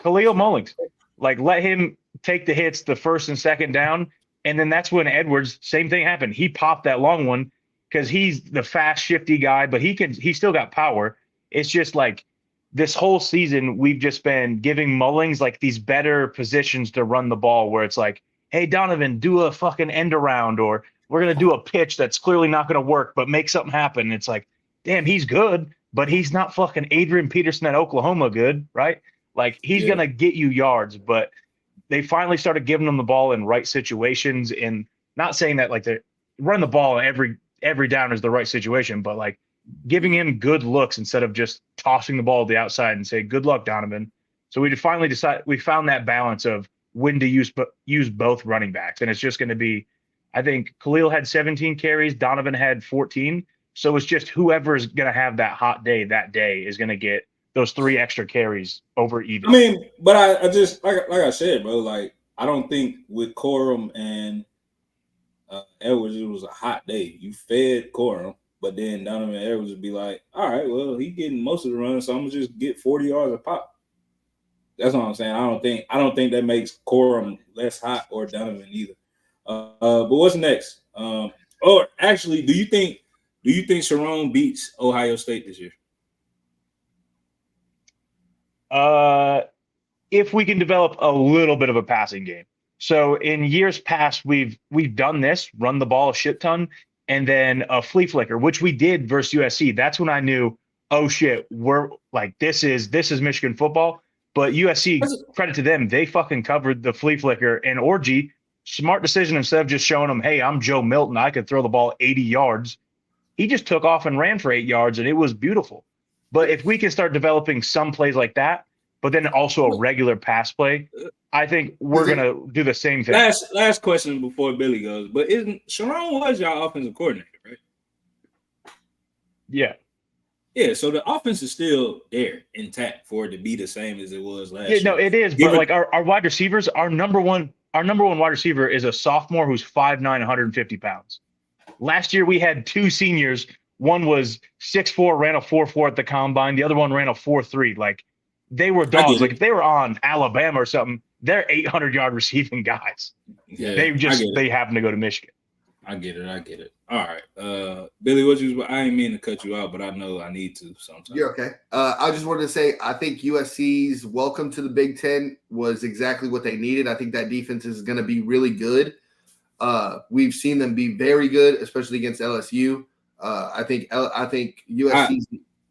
Khalil Mullings. Like let him take the hits the first and second down. And then that's when Edwards, same thing happened. He popped that long one because he's the fast, shifty guy, but he still got power. It's just like this whole season, we've just been giving Mullings like these better positions to run the ball where it's like, hey, Donovan, do a fucking end around, or we're going to do a pitch that's clearly not going to work, but make something happen. It's like, damn, he's good, but he's not fucking Adrian Peterson at Oklahoma good, right? Like he's going to get you yards, but they finally started giving him the ball in right situations, and not saying that like they run the ball every down is the right situation, but like giving him good looks instead of just tossing the ball to the outside and say, good luck, Donovan. So we finally we found that balance of when to use both running backs. And it's just going to be, I think Khalil had 17 carries, Donovan had 14. So it's just whoever is going to have that hot day that day is going to get those 3 extra carries over even. I mean, but I just like I said, bro. Like I don't think with Corum and Edwards it was a hot day. You fed Corum, but then Donovan Edwards would be like, "All right, well, he getting most of the runs, so I'm gonna just get 40 yards a pop." That's what I'm saying. I don't think that makes Corum less hot or Donovan either. But what's next? Or actually, do you think Sharon beats Ohio State this year? If we can develop a little bit of a passing game. So in years past, we've done this, run the ball a shit ton, and then a flea flicker, which we did versus USC. That's when I knew, oh shit, we're like, this is Michigan football. But USC, credit to them, they fucking covered the flea flicker, and Orgy, smart decision, instead of just showing them, hey, I'm Joe Milton, I could throw the ball 80 yards. He just took off and ran for 8 yards, and it was beautiful. But if we can start developing some plays like that, but then also a regular pass play, I think we're going to do the same thing. Last question before Billy goes. But Sharon was your offensive coordinator, right? Yeah. Yeah, so the offense is still there, intact, for it to be the same as it was last year. No, it is. But like our wide receivers, our number one wide receiver is a sophomore who's 5'9", 150 pounds. Last year we had 2 seniors. One was 6'4", ran a 4.4 at the combine. The other one ran a 4.3. Like they were dogs. Like if they were on Alabama or something, they're 800-yard receiving guys. Yeah, they happen to go to Michigan. I get it. All right. Billy, I didn't mean to cut you out, but I know I need to sometimes. You're okay. I just wanted to say I think USC's welcome to the Big Ten was exactly what they needed. I think that defense is going to be really good. We've seen them be very good, especially against LSU. I think USC's.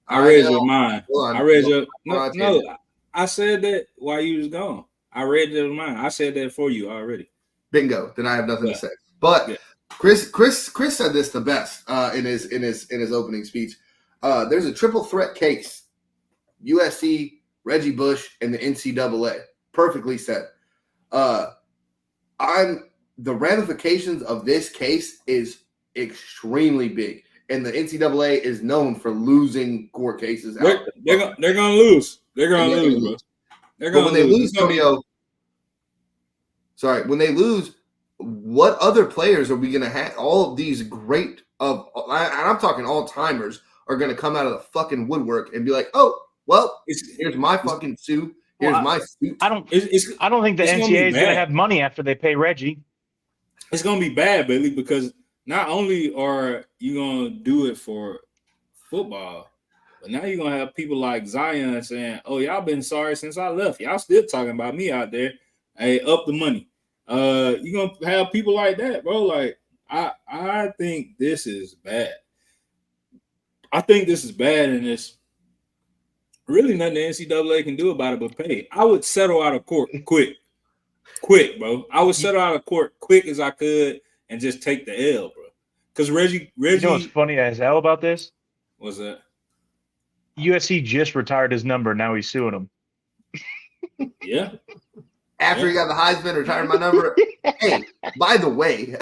I read your mind. I read your no. I said that while you was gone. I read your mind. I said that for you already. Bingo. Then I have nothing to say. But Chris said this the best in his opening speech. There's a triple threat case: USC, Reggie Bush, and the NCAA. Perfectly said. The ramifications of this case is extremely big. And the NCAA is known for losing court cases. They're gonna lose. They're gonna And lose, bro. They're But gonna when they lose, It's gonna be- Tonio, when they lose, what other players are we going to have? All of these great and I'm talking all timers are going to come out of the fucking woodwork and be like, oh, well, here's my fucking suit. Here's my suit. I don't think the NCAA is going to have money after they pay Reggie. It's going to be bad, Billy, because not only are you going to do it for football, but now you're going to have people like Zion saying, oh, y'all been sorry since I left. Y'all still talking about me out there. Hey, up the money. You're gonna have people like that, bro. Like, I think this is bad. I think this is bad, and it's really nothing the NCAA can do about it but pay. I would settle out of court quick, bro. I would settle out of court quick as I could and just take the L, bro. Because Reggie, you know what's funny as hell about this? What's that? USC just retired his number. Now he's suing him. Yeah. After he got the Heisman, retired my number. Hey, by the way,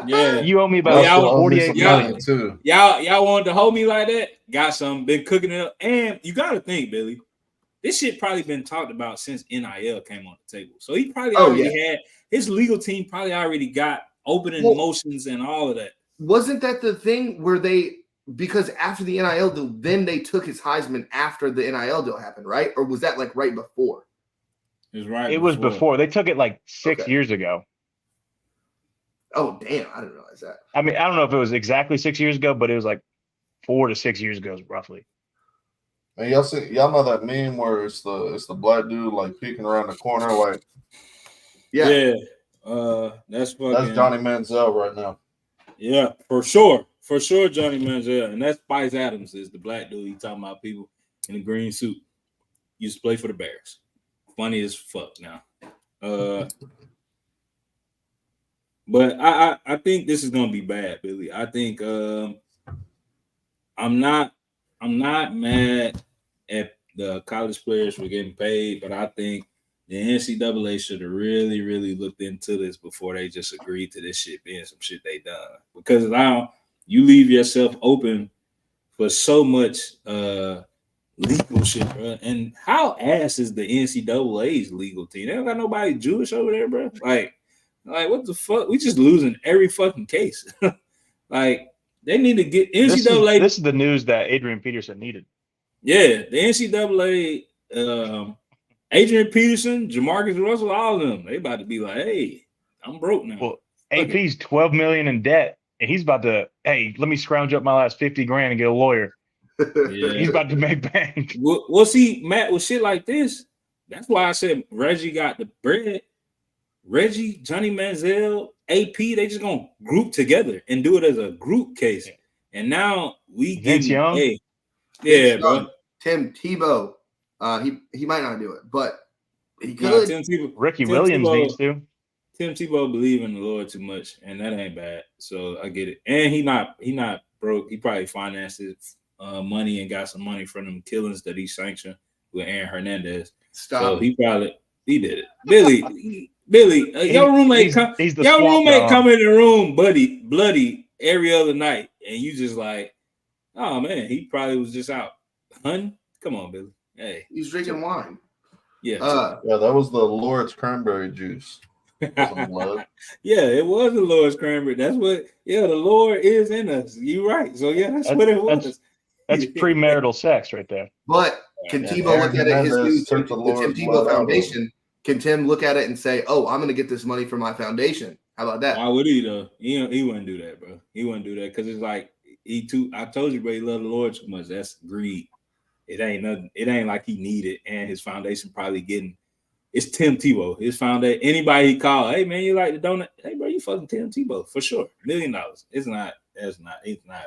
yeah, you owe me about 48 million too. Y'all wanted to hold me like that? Got some, been cooking it up, and you got to think, Billy. This shit probably been talked about since NIL came on the table. So he probably already had his legal team. Probably already got opening motions and all of that. Wasn't that the thing where because after the NIL deal, then they took his Heisman after the NIL deal happened, right? Or was that like right before? It was before. They took it like 6 years ago. Oh, damn. I didn't realize that. I mean, I don't know if it was exactly 6 years ago, but it was like 4 to 6 years ago, roughly. And y'all know that meme where it's the black dude like peeking around the corner, like that's Johnny Manziel right now. Yeah, for sure, Johnny Manziel, and that's Spice Adams is the black dude. He talking about people in a green suit. Used to play for the Bears. Funny as fuck now. But I think this is gonna be bad, Billy. I think I'm not mad at the college players for getting paid, but I think the NCAA should have really, really looked into this before they just agreed to this shit being some shit they done. Because now you leave yourself open for so much legal shit, bro. And how ass is the NCAA's legal team? They don't got nobody Jewish over there, bro. Like what the fuck? We just losing every fucking case. Like they need to get NCAA. This is the news that Adrian Peterson needed. Yeah, the NCAA, Adrian Peterson, Jamarcus Russell, all of them. They about to be like, hey, I'm broke now. Well, AP's $12 million in debt, and he's about to, hey, let me scrounge up my last $50,000 and get a lawyer. Yeah. He's about to make bank. Well, see, Matt, with shit like this, that's why I said Reggie got the bread. Reggie, Johnny Manziel, AP, they just gonna group together and do it as a group case. And now we Vince Young, bro. Tim Tebow, he might not do it, but he could. Ricky Williams needs to. Tim Tebow believe in the Lord too much, and that ain't bad. So I get it. And he not broke. He probably financed his money and got some money from them killings that he sanctioned with Aaron Hernandez. So he did it. Billy, your roommate come in the room, bloody every other night, and you just like, oh man, he probably was just out. Hun, come on, Billy. Hey, he's drinking wine. Yeah, that was the Lord's cranberry juice. Yeah, it was the Lord's cranberry. That's what. Yeah, the Lord is in us. You right. So yeah, that's what it was. That's premarital sex right there. But can Tebow look at it? The Tim Tebow Foundation. Can Tim look at it and say, "Oh, I'm going to get this money from my foundation"? How about that? Why would he though? He wouldn't do that, bro. He wouldn't do that because it's like I told you, bro. He loved the Lord too much. That's greed. It ain't nothing. It ain't like he needed, and his foundation probably getting. It's Tim Tebow. His foundation. Anybody he call, hey man, you like the donut? Hey bro, you fucking Tim Tebow for sure. $1 million. It's not. It's not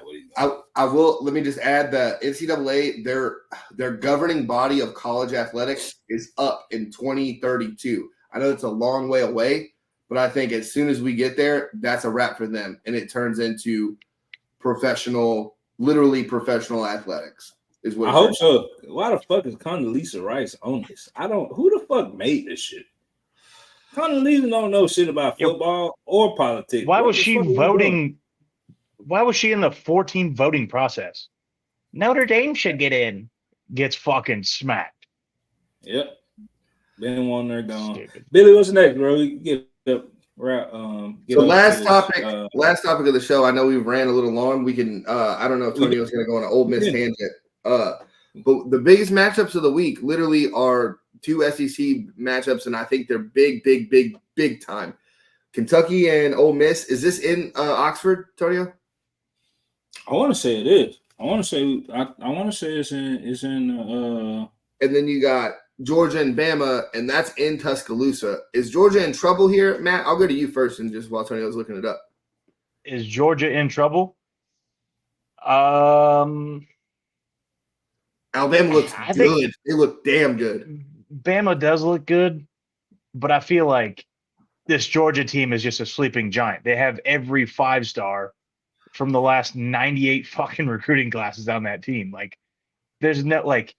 what he's doing. I will. Let me just add that NCAA, their governing body of college athletics is up in 2032. I know it's a long way away, but I think as soon as we get there, that's a wrap for them, and it turns into literally professional athletics. Is what I hope so. Why the fuck is Condoleezza Rice on this? Who the fuck made this shit? Condoleezza don't know shit about football or politics. Why was she voting? Why was she in the 14 voting process? Notre Dame should get in. Gets fucking smacked. Yep. Been one there gone. Stupid. Billy, what's next, bro? We can get up. So last topic of the show. I know we ran a little long. We can. I don't know if Tonio's going to go on an Ole Miss tangent. But the biggest matchups of the week literally are two SEC matchups, and I think they're big time. Kentucky and Ole Miss. Is this in Oxford, Tonio? I want to say it is. I want to say it's in. And then you got Georgia and Bama, and that's in Tuscaloosa. Is Georgia in trouble here, Matt? I'll go to you first, and just while Tonio's looking it up. Is Georgia in trouble? Alabama looks good. They look damn good. Bama does look good, but I feel like this Georgia team is just a sleeping giant. They have every 5-star from the last 98 fucking recruiting classes on that team. Like, there's no like.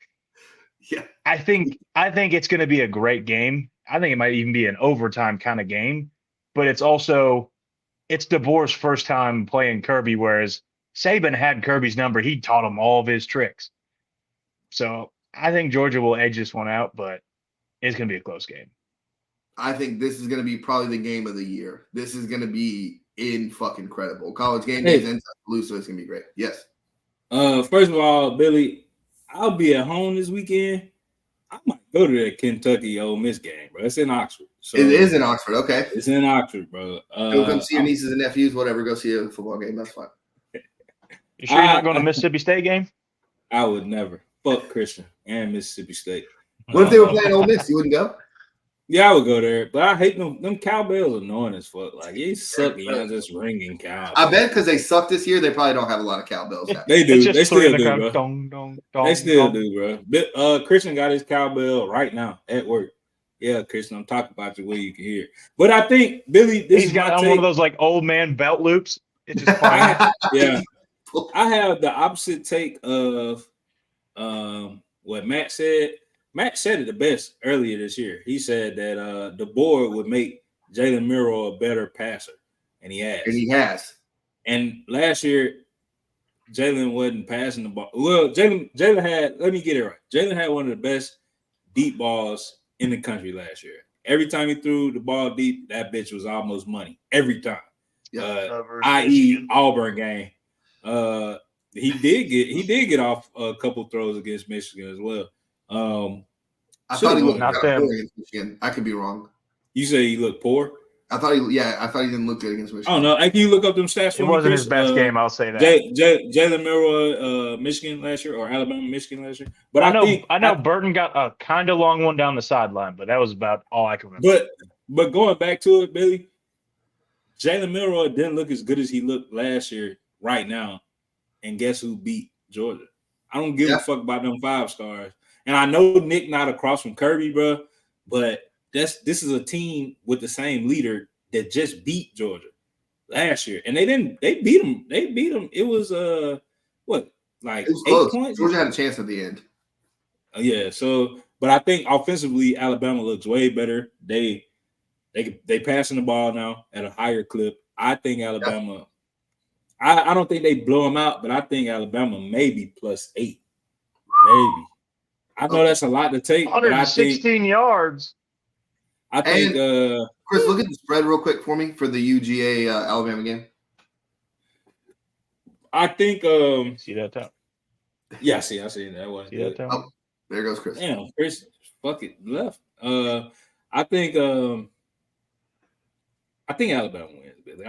Yeah, I think it's going to be a great game. I think it might even be an overtime kind of game, but it's DeBoer's first time playing Kirby, whereas Saban had Kirby's number. He taught him all of his tricks. So I think Georgia will edge this one out, but it's going to be a close game. I think this is going to be probably the game of the year. This is going to be fucking incredible. College game days in Tuscaloosa is going to be great. Yes. First of all, Billy, I'll be at home this weekend. I might go to that Kentucky Ole Miss game, bro. It's in Oxford. So it is in Oxford. Okay. It's in Oxford, bro. Go come see your nieces and nephews, whatever. Go see a football game. That's fine. You sure you're not going to Mississippi State game? I would never. Fuck Christian and Mississippi State. What if they were playing Ole Miss? You wouldn't go? Yeah, I would go there, but I hate them. Them cowbells annoying as fuck. Like, you suck, just ringing cow. I bet because they suck this year, they probably don't have a lot of cowbells. They do. They still do, bro. Dong, dong, they still do, bro. Christian got his cowbell right now at work. Yeah, Christian, I'm talking about you where you can hear. But I think Billy, he's got on one of those like old man belt loops. It's just fine. Yeah, I have the opposite take of what Matt said. Matt said it the best earlier this year. He said that the board would make Jalen Milroe a better passer, and he has. And he has. And last year, Jalen wasn't passing the ball. Well, Jalen had. Let me get it right. Jalen had one of the best deep balls in the country last year. Every time he threw the ball deep, that bitch was almost money. Every time. Yeah. I.e. Auburn game. He did get off a couple throws against Michigan as well. I thought he looked poor against Michigan. I could be wrong. You say he looked poor? I thought he didn't look good against Michigan. I don't know. Can you look up them stats for me? It wasn't his best game, I'll say that. Jalen Milroe, Michigan last year, or Alabama, Michigan last year. But I know Burton got a kind of long one down the sideline, but that was about all I can remember. But going back to it, Billy, Jalen Milroe didn't look as good as he looked last year right now. And guess who beat Georgia? I don't give a fuck about them 5-stars. And I know Nick not across from Kirby, bro, but this is a team with the same leader that just beat Georgia last year. And they beat them. It was what? Like it was 8 close. points? Georgia had a chance at the end. Yeah, so but I think offensively Alabama looks way better. They passing the ball now at a higher clip. I think Alabama I don't think they blow them out, but I think Alabama maybe +8. Maybe. I know that's a lot to take. 116 yards. I think Chris, look at the spread real quick for me for the UGA Alabama game. I think see that top? Yeah, I see that one. See that top? Oh, there goes Chris. Damn, Chris fuck it left. I think Alabama wins, Billy.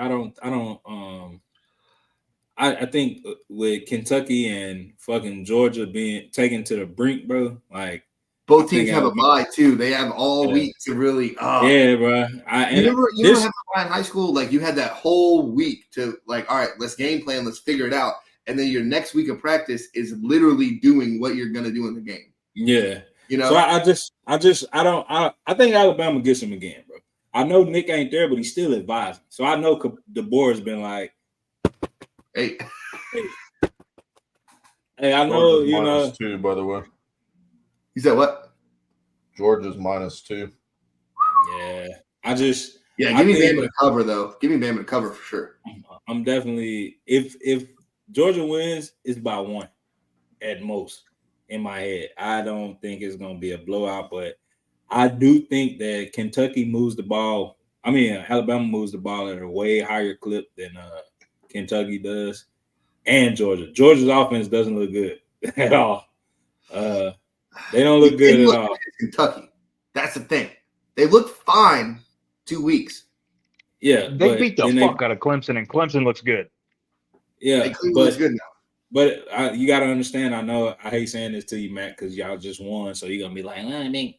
I think with Kentucky and fucking Georgia being taken to the brink, bro, like both teams have a bye too. They have all week to really. Yeah, bro. You remember have a bye in high school? Like you had that whole week to like, all right, let's game plan, let's figure it out, and then your next week of practice is literally doing what you're gonna do in the game. Yeah, you know. So I think Alabama gets him again, bro. I know Nick ain't there, but he's still advising. So I know the board's been like. Hey, I know Georgia's -2, by the way. You said what? Georgia's -2. Yeah, give me Bama to cover though. Give me Bama to cover for sure. I'm definitely if Georgia wins, it's by 1 at most. in my head. I don't think it's going to be a blowout, but I do think that Kentucky moves the ball. I mean, Alabama moves the ball at a way higher clip than Kentucky does, and Georgia. Georgia's offense doesn't look good at all. They don't look good at all. Kentucky. That's the thing. They looked fine 2 weeks. Yeah, They beat the fuck out of Clemson, and Clemson looks good. Yeah, looks good now. But you got to understand. I know I hate saying this to you, Matt, because y'all just won, so you're gonna be like,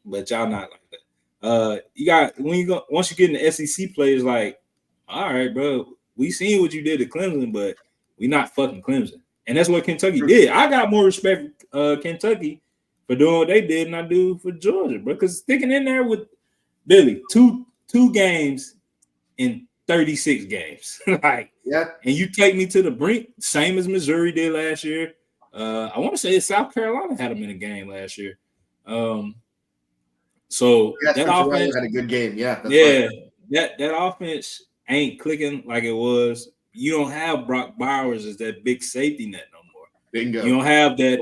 but y'all not like that. You got once you get in the SEC play, it's like, all right, bro, we seen what you did to Clemson, but we not fucking Clemson, and that's what Kentucky did. I got more respect for Kentucky for doing what they did than I do for Georgia, bro, because sticking in there with Billy two games in 36 games, like, yeah, and you take me to the brink, same as Missouri did last year. I want to say South Carolina had them in a game last year. So that offense had a good game. Yeah, that offense ain't clicking like it was. You don't have Brock Bowers as that big safety net no more. Bingo. You don't have that.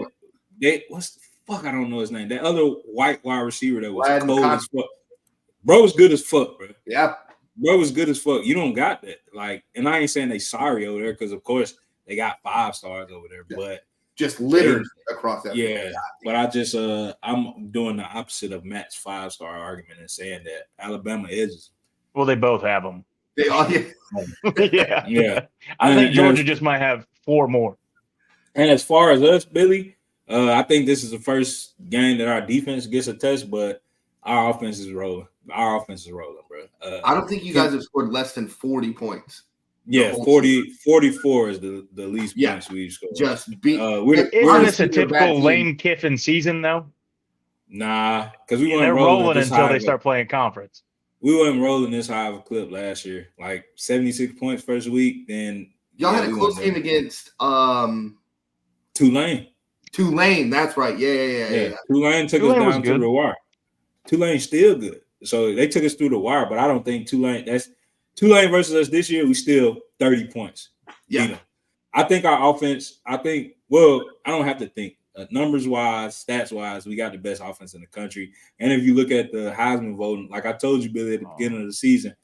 What's the fuck? I don't know his name. That other white wide receiver that was cold as fuck. Bro was good as fuck, bro. Yeah. Bro was good as fuck. You don't got that. Like, and I ain't saying they sorry over there because, of course, they got 5 stars over there, but just littered across that. Yeah, but I just I'm doing the opposite of Matt's 5-star argument and saying that Alabama edges. Well, they both have them. They all, yeah. I think Georgia just might have 4 more. And as far as us, Billy, I think this is the first game that our defense gets a test, but our offense is rolling. Our offense is rolling, bro. I don't think you guys have scored less than 40 points. Yeah, 44 is the least points we've scored. Just beat. Isn't this a typical Lane Kiffin season, though? Nah, because we weren't they're rolling until they start playing conference. We weren't rolling this high of a clip last year, like 76 points first week. Then y'all had a close game against Tulane. Tulane, that's right. Yeah. Tulane took us down to the wire. Tulane's still good. So they took us through the wire, but I don't think Tulane versus us this year, we still 30 points. Yeah. You know, I think our offense, I don't have to think. Numbers-wise, stats-wise, we got the best offense in the country. And if you look at the Heisman voting, like I told you, Billy, at the beginning of the season,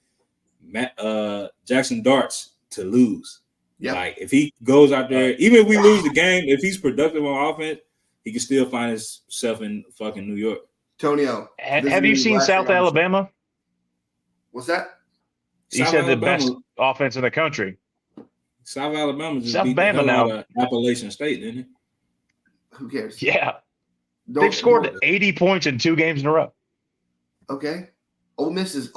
Jackson Darts to lose. Yeah. Like, if he goes out there, even if we lose the game, if he's productive on offense, he can still find himself in fucking New York. Tonio, have you seen South Alabama? What's that? He said the best offense in the country. South Alabama just beat the hell out of Appalachian State, didn't it? Who cares? Yeah. They've scored 80 points in 2 games in a row. Okay. Ole Miss is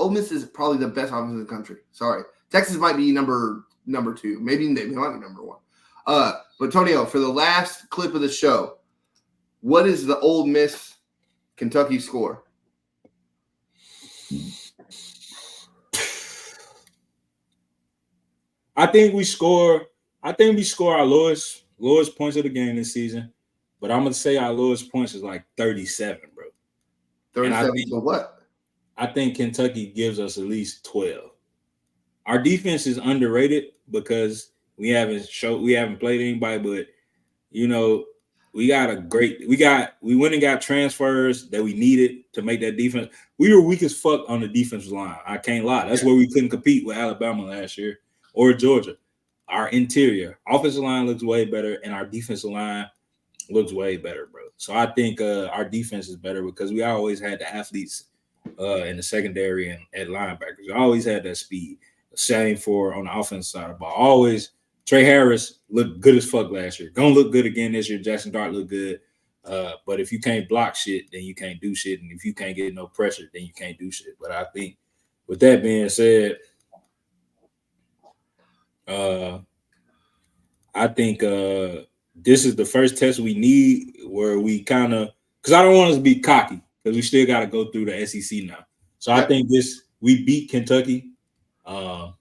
probably the best offense in the country. Sorry. Texas might be number 2. Maybe they might be number 1. But Tonio, for the last clip of the show, what is the Ole Miss Kentucky score? I think we score our lowest points of the game this season. But I'm gonna say our lowest points is like 37, bro. 37 to what? I think Kentucky gives us at least 12. Our defense is underrated because we haven't played anybody, but you know, we went and got transfers that we needed to make that defense. We were weak as fuck on the defensive line. I can't lie. That's where we couldn't compete with Alabama last year or Georgia. Our interior offensive line looks way better, and our defensive line looks way better, bro. So I think our defense is better because we always had the athletes in the secondary and at linebackers. We always had that speed. Same for on the offensive side of the ball. Always Trey Harris looked good as fuck last year. Gonna look good again this year. Jackson Dart looked good. But if you can't block shit, then you can't do shit. And if you can't get no pressure, then you can't do shit. But I think with that being said, I think this is the first test we need where we kind of – because I don't want us to be cocky because we still got to go through the SEC now. So I think we beat Kentucky, and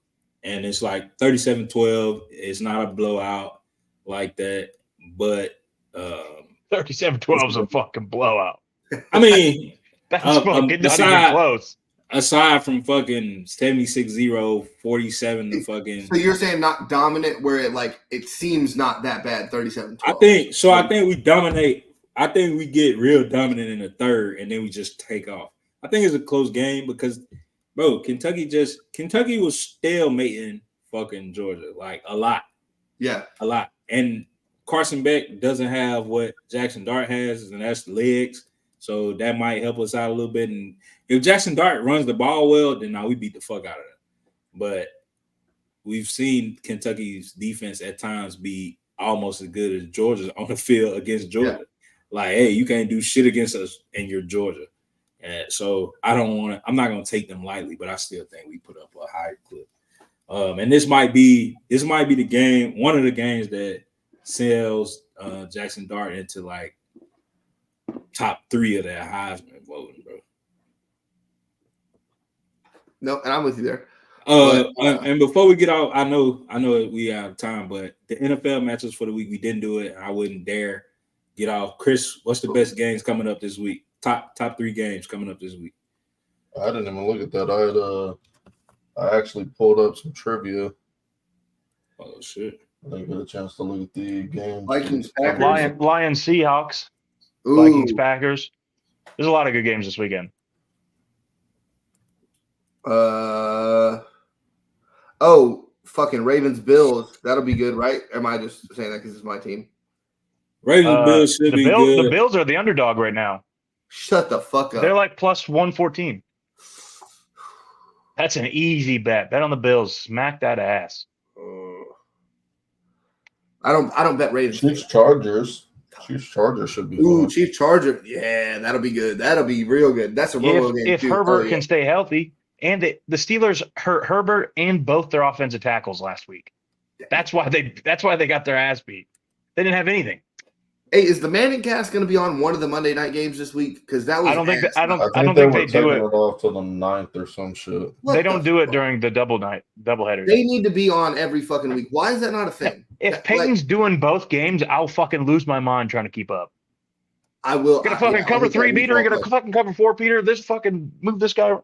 it's like 37-12. It's not a blowout like that, but 37-12 is a fucking blowout. I mean, that's fucking not even close. Aside from fucking 76-0, 47 to fucking. So you're saying not dominant, where it seems not that bad, 37-12. I think we dominate. I think we get real dominant in the third, and then we just take off. I think it's a close game because, bro, Kentucky was stalemating fucking Georgia like a lot. Yeah, a lot. And Carson Beck doesn't have what Jackson Dart has, and that's legs. So that might help us out a little bit. And if Jackson Dart runs the ball well, then we beat the fuck out of them. But we've seen Kentucky's defense at times be almost as good as Georgia's on the field against Georgia. Yeah. Like, hey, you can't do shit against us, and you're Georgia. And so I'm not going to take them lightly, but I still think we put up a higher clip. And this might be the game, one of the games that sells Jackson Dart into like top 3 of that Heisman voting, bro. No, and I'm with you there. And before we get out, I know we out of time, but the NFL matches for the week, we didn't do it. I wouldn't dare get off. Chris, what's the best games coming up this week? Top 3 games coming up this week. I didn't even look at that. I actually pulled up some trivia. Oh shit! I didn't get a chance to look at the game. Vikings, Packers, Lions, Seahawks, Ooh. Vikings, Packers. There's a lot of good games this weekend. Fucking Ravens, Bills. That'll be good, right? Or am I just saying that because it's my team? Ravens, Bills should be good. The Bills are the underdog right now. Shut the fuck up. They're like plus 114. That's an easy bet. Bet on the Bills. Smack that ass. I don't bet Ravens. Chiefs Chargers should be. Ooh, Chiefs Chargers. Yeah, that'll be good. That'll be real good. That's a roll game. If Herbert can stay healthy, and the Steelers hurt Herbert and both their offensive tackles last week. That's why they got their ass beat. They didn't have anything. Hey, is the Manning cast going to be on one of the Monday night games this week? Because that was. I don't think they do it off to the 9th or some shit. They don't do it during the doubleheader. They need to be on every fucking week. Why is that not a thing? If Peyton's doing both games, I'll fucking lose my mind trying to keep up. I will. Get a fucking cover 3, Peter. Get a fucking cover 4, Peter. This fucking move this guy.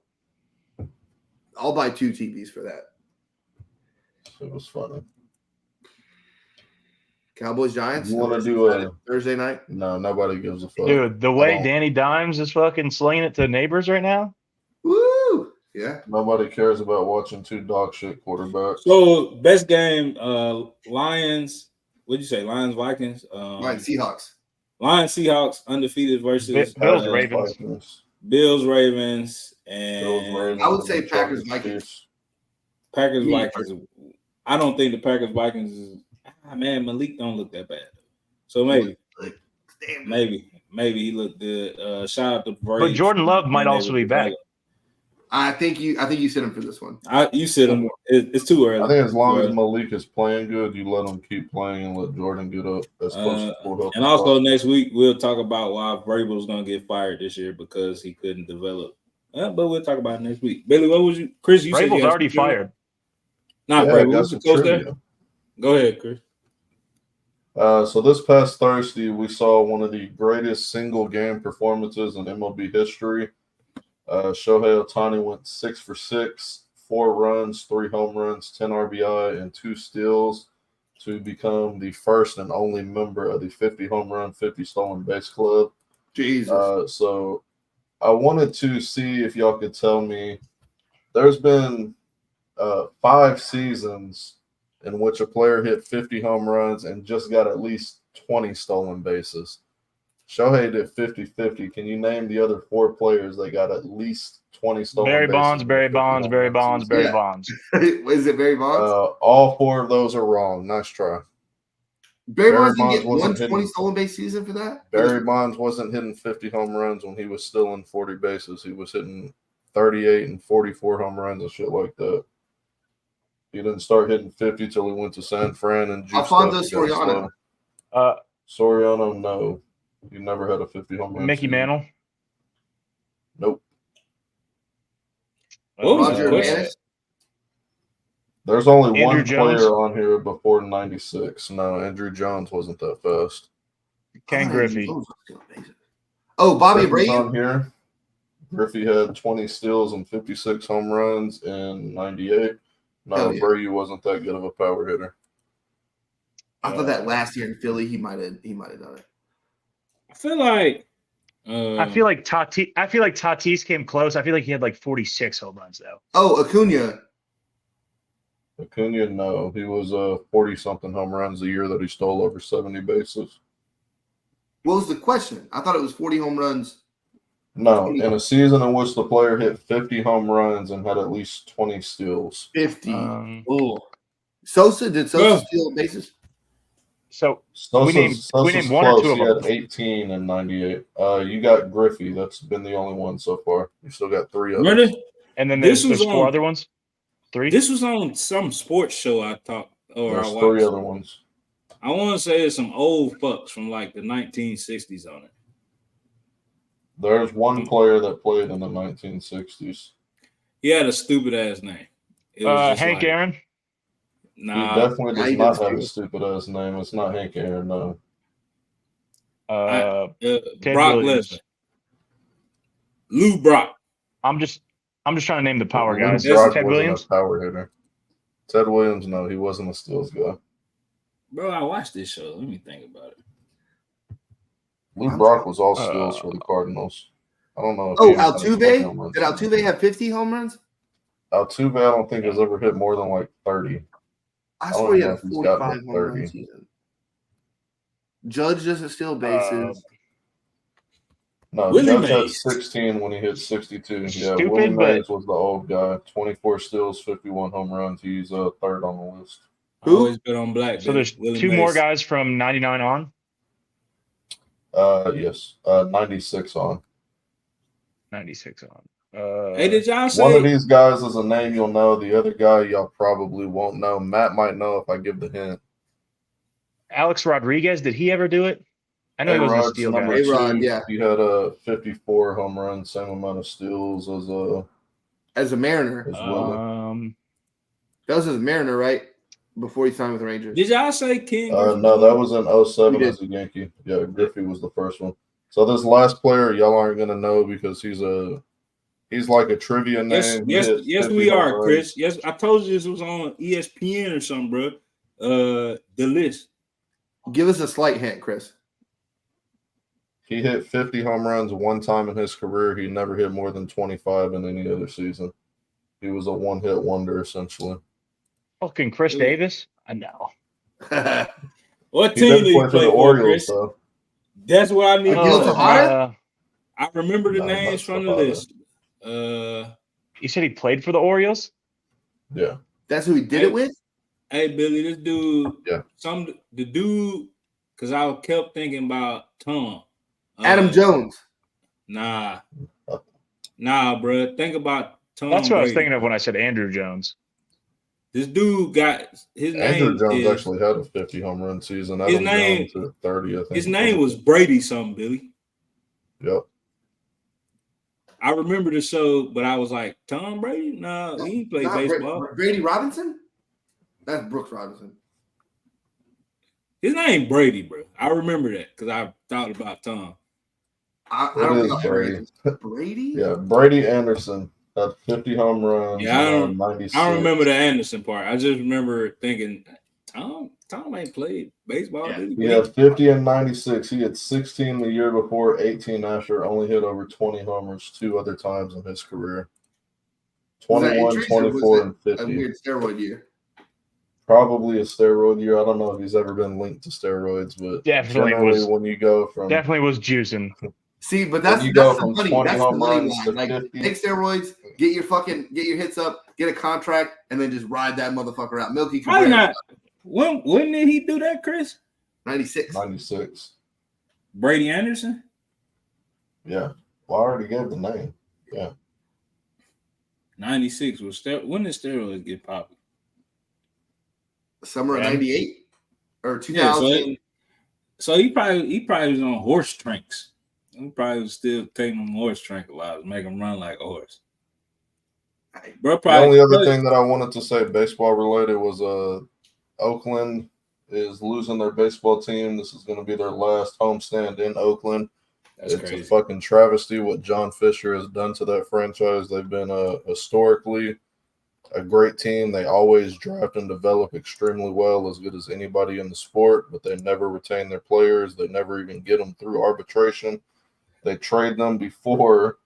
I'll buy 2 TVs for that. It was funny. Cowboys Giants. You want to do a Thursday night? No, nobody gives a fuck. Dude, the way Danny Dimes is fucking slinging it to neighbors right now. Woo! Yeah. Nobody cares about watching 2 dog shit quarterbacks. So best game, Lions. What'd you say? Lions Vikings. Lions Seahawks. Lions Seahawks undefeated versus Bills Ravens. Bills Ravens and I would say Packers Vikings. Packers Vikings. I don't think the Packers Vikings is. Man, Malik don't look that bad. So maybe he looked good. Shout out to Braves. But Jordan Love might also be back. I think you sit him for this one. You sit him. It's too early. I think as long as Malik is playing good, you let him keep playing and let Jordan get up as close as possible. And also next week we'll talk about why Vrabel's gonna get fired this year because he couldn't develop. But we'll talk about it next week. Billy, what was you, Chris? You Vrabel's already fired. Not Vrabel. Who's the coach there? Go ahead, Chris. So this past Thursday, we saw one of the greatest single game performances in MLB history. Shohei Ohtani went 6 for 6, 4 runs, 3 home runs, 10 RBI, and 2 steals to become the first and only member of the 50 home run, 50 stolen base club. Jesus. So I wanted to see if y'all could tell me. There's been 5 seasons in which a player hit 50 home runs and just got at least 20 stolen bases. Shohei did 50-50. Can you name the other 4 players that got at least 20 stolen bases? Barry Bonds. Is it Barry Bonds? All 4 of those are wrong. Nice try. Barry Bonds didn't get 120 stolen base season for that? Barry Bonds wasn't hitting 50 home runs when he was still in 40 bases. He was hitting 38 and 44 home runs and shit like that. He didn't start hitting 50 till he went to San Fran and Alfonso Soriano. Soriano, no. He never had a 50 home run. Mickey Mantle? Nope. Roger Maris? There's only Andrew one Jones? player on here before 96. No, Andrew Jones wasn't that fast. Ken Griffey. Oh, Bobby Griffey's Abreu? on here. Griffey had 20 steals and 56 home runs in 98. No, Abreu wasn't that good of a power hitter. I thought that last year in Philly, he might have done it. I feel like I feel like Tatis came close. I feel like he had like 46 home runs though. Oh, Acuna. Acuna, no. He was 40-something home runs a year that he stole over 70 bases. What was the question? I thought it was 40 home runs. No, in a season in which the player hit 50 home runs and had at least 20 steals. 50. oh, Sosa, did Sosa Bro. steal bases? So Sosa's we named one or two of He them. had 18 and 98. You got Griffey. That's been the only one so far. You still got 3 others. really? And then This there's was 4 on- other ones. 3. This was on some sports show I talked or There's I 3 watched. other ones. I want to say it's some old fucks from like the 1960s on it. There's one player that played in the 1960s. He had a stupid ass name. It was just Hank like, Aaron. He Nah, definitely Nah, does he not didn't have a steal. stupid ass name. It's not Hank Aaron, no. Ted Brock Williams. Lesnar. Lou Brock. I'm just trying to name the power Lou guys. Brock Ted wasn't Williams. a power hitter. Ted Williams, no, he wasn't a steals guy. Bro, I watched this show. Let me think about it. Lou Brock was all steals for the Cardinals. I don't know. If Oh, he had any fucking home Altuve? runs. Did Altuve have 50 home runs? Altuve, I don't think has ever hit more than like 30. I don't swear he know had a if he's got 45 like home run 30. season. Judge doesn't steal bases. No, Willie Judge had Mays. 16 when he hit 62. Yeah, Stupid, Willie but- Mays was the old guy. 24 steals, 51 home runs. He's 3rd on the list. Who? Always been on black. So there's Willie 2 more Mays. guys from 99 on. Yes, 96 on. 96 on. Hey, did y'all say One of these guys is a name you'll know. The other guy y'all probably won't know. Matt might know if I give the hint. Alex Rodriguez, did he ever do it? I know he wasn't a A-Rod's steal number guy. A-Rod, 2. yeah. He had a 54 home run, same amount of steals as As a Mariner. Willie. That was as a Mariner, right? Before he signed with the Rangers. did y'all say King? No, that was in 07 He as a Yankee. Yeah, Griffey was the first one. So this last player, y'all aren't gonna know because he's like a trivia name. Yes, He hit yes, 50 we home are, runs. Chris. Yes, I told you this was on ESPN or something, bro. The list. Give us a slight hint, Chris. He hit 50 home runs one time in his career. He never hit more than 25 in any other season. He was a one-hit wonder, essentially. Fucking Chris Davis? I know. What He team did did he play for play the for, Orioles, Chris? though. That's what I need. Miguel to know. Tejada? I remember the No, names not from the Tejada. list. You said he played for the Orioles? Yeah. That's who he did it with? Hey Billy, this dude. Yeah. The dude, because I kept thinking about Tom. Adam Jones. Nah, bro. Think about Tom. That's what I was Brady. thinking of when I said Andrew Jones. This dude got his Andrew name. Jones is, actually had a 50 home run season. His Adam name- Jones hit 30, I think. His name was Brady something, Billy. Yep. I remember the show, but I was like, Tom Brady? No, he ain't play Not baseball. Brady Robinson? That's Brooks Robinson. His name Brady, bro. I remember that because I thought about Tom. I It don't is think Brady. Brady? Yeah, Brady Anderson had 50 home runs. Yeah, I don't- and 96. I don't remember the Anderson part. I just remember thinking, Tom ain't played baseball. Yeah. Did He had 50 and 96. He had 16 the year before, 18 after. Only hit over 20 homers 2 other times in his career. Was that 21, injuries or was 24, it and a 50. weird steroid year? Probably a steroid year. I don't know if he's ever been linked to steroids, but Definitely generally was- when you go from Definitely was juicing. See, but that's you go the from money. 20 That's the home money runs line. to Like 50. take steroids, get your hits up, get a contract, and then just ride that motherfucker out. Milky Probably Cabrera, not. When did he do that, Chris? 96. 96. Brady Anderson? Yeah. Well, I already gave the name. 96 was when did steroids get popular? Summer of Yeah. 98 or Yeah, 2000. so he probably was on horse drinks. He probably was still taking them horse tranquilizers, make him run like a horse. Bro, The probably only other thing that I wanted to say baseball related was Oakland is losing their baseball team. This is going to be their last homestand in Oakland. That's It's crazy. a fucking travesty what John Fisher has done to that franchise. They've been historically a great team. They always draft and develop extremely well, as good as anybody in the sport, but they never retain their players. They never even get them through arbitration. They trade them before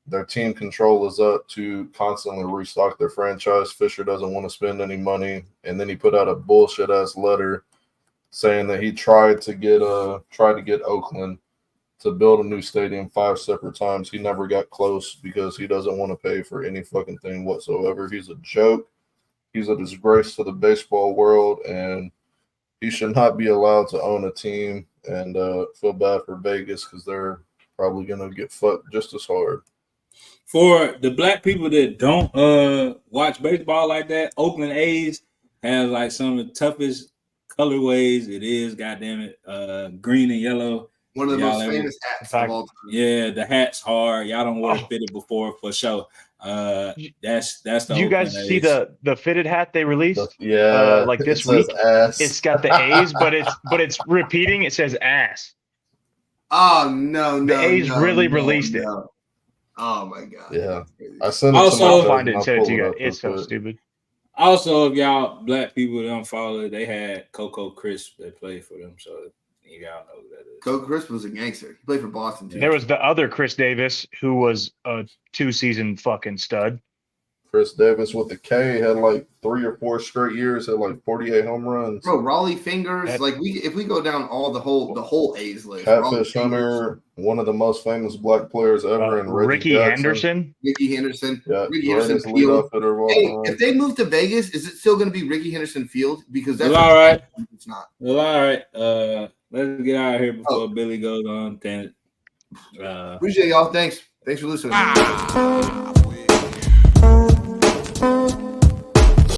their team control is up to constantly restock their franchise. Fisher doesn't want to spend any money, and then he put out a bullshit ass letter saying that he tried to get Oakland to build a new stadium 5 separate times. He never got close because he doesn't want to pay for any fucking thing whatsoever. He's a joke. He's a disgrace to the baseball world, and he should not be allowed to own a team. And feel bad for Vegas because they're probably going to get fucked just as hard. For the black people that don't watch baseball like that, Oakland A's have like some of the toughest colorways. It is, goddamn it, green and yellow. One of the most famous hats of all time. Yeah, the hat's hard. Y'all don't wear fitted before for sure. That's the. Do you guys see the fitted hat they released? Like this week. Ass. It's got the A's, but it's repeating. It says ass. Oh no! The A's really released it. Oh my god! Yeah, I sent it also, to find it and send it to you guys. It's so stupid. Also, if y'all black people don't follow, they had Coco Crisp that played for them, so you gotta know who that is. Coco Crisp was a gangster. He played for Boston too. There was the other Chris Davis, who was a 2-season fucking stud. Chris Davis with the K had like 3 or 4 straight years, had like 48 home runs. Bro, Raleigh Fingers, if we go down all the whole A's list. Catfish Hunter, one of the most famous black players ever, and Ricky Henderson. Ricky Henderson. Yeah, Ricky Henderson Field. Hey, if they move to Vegas, is it still going to be Ricky Henderson Field? Because that's all right. It's not. Well, all right. Let's get out of here before Billy goes on tangent. Appreciate y'all. Thanks for listening.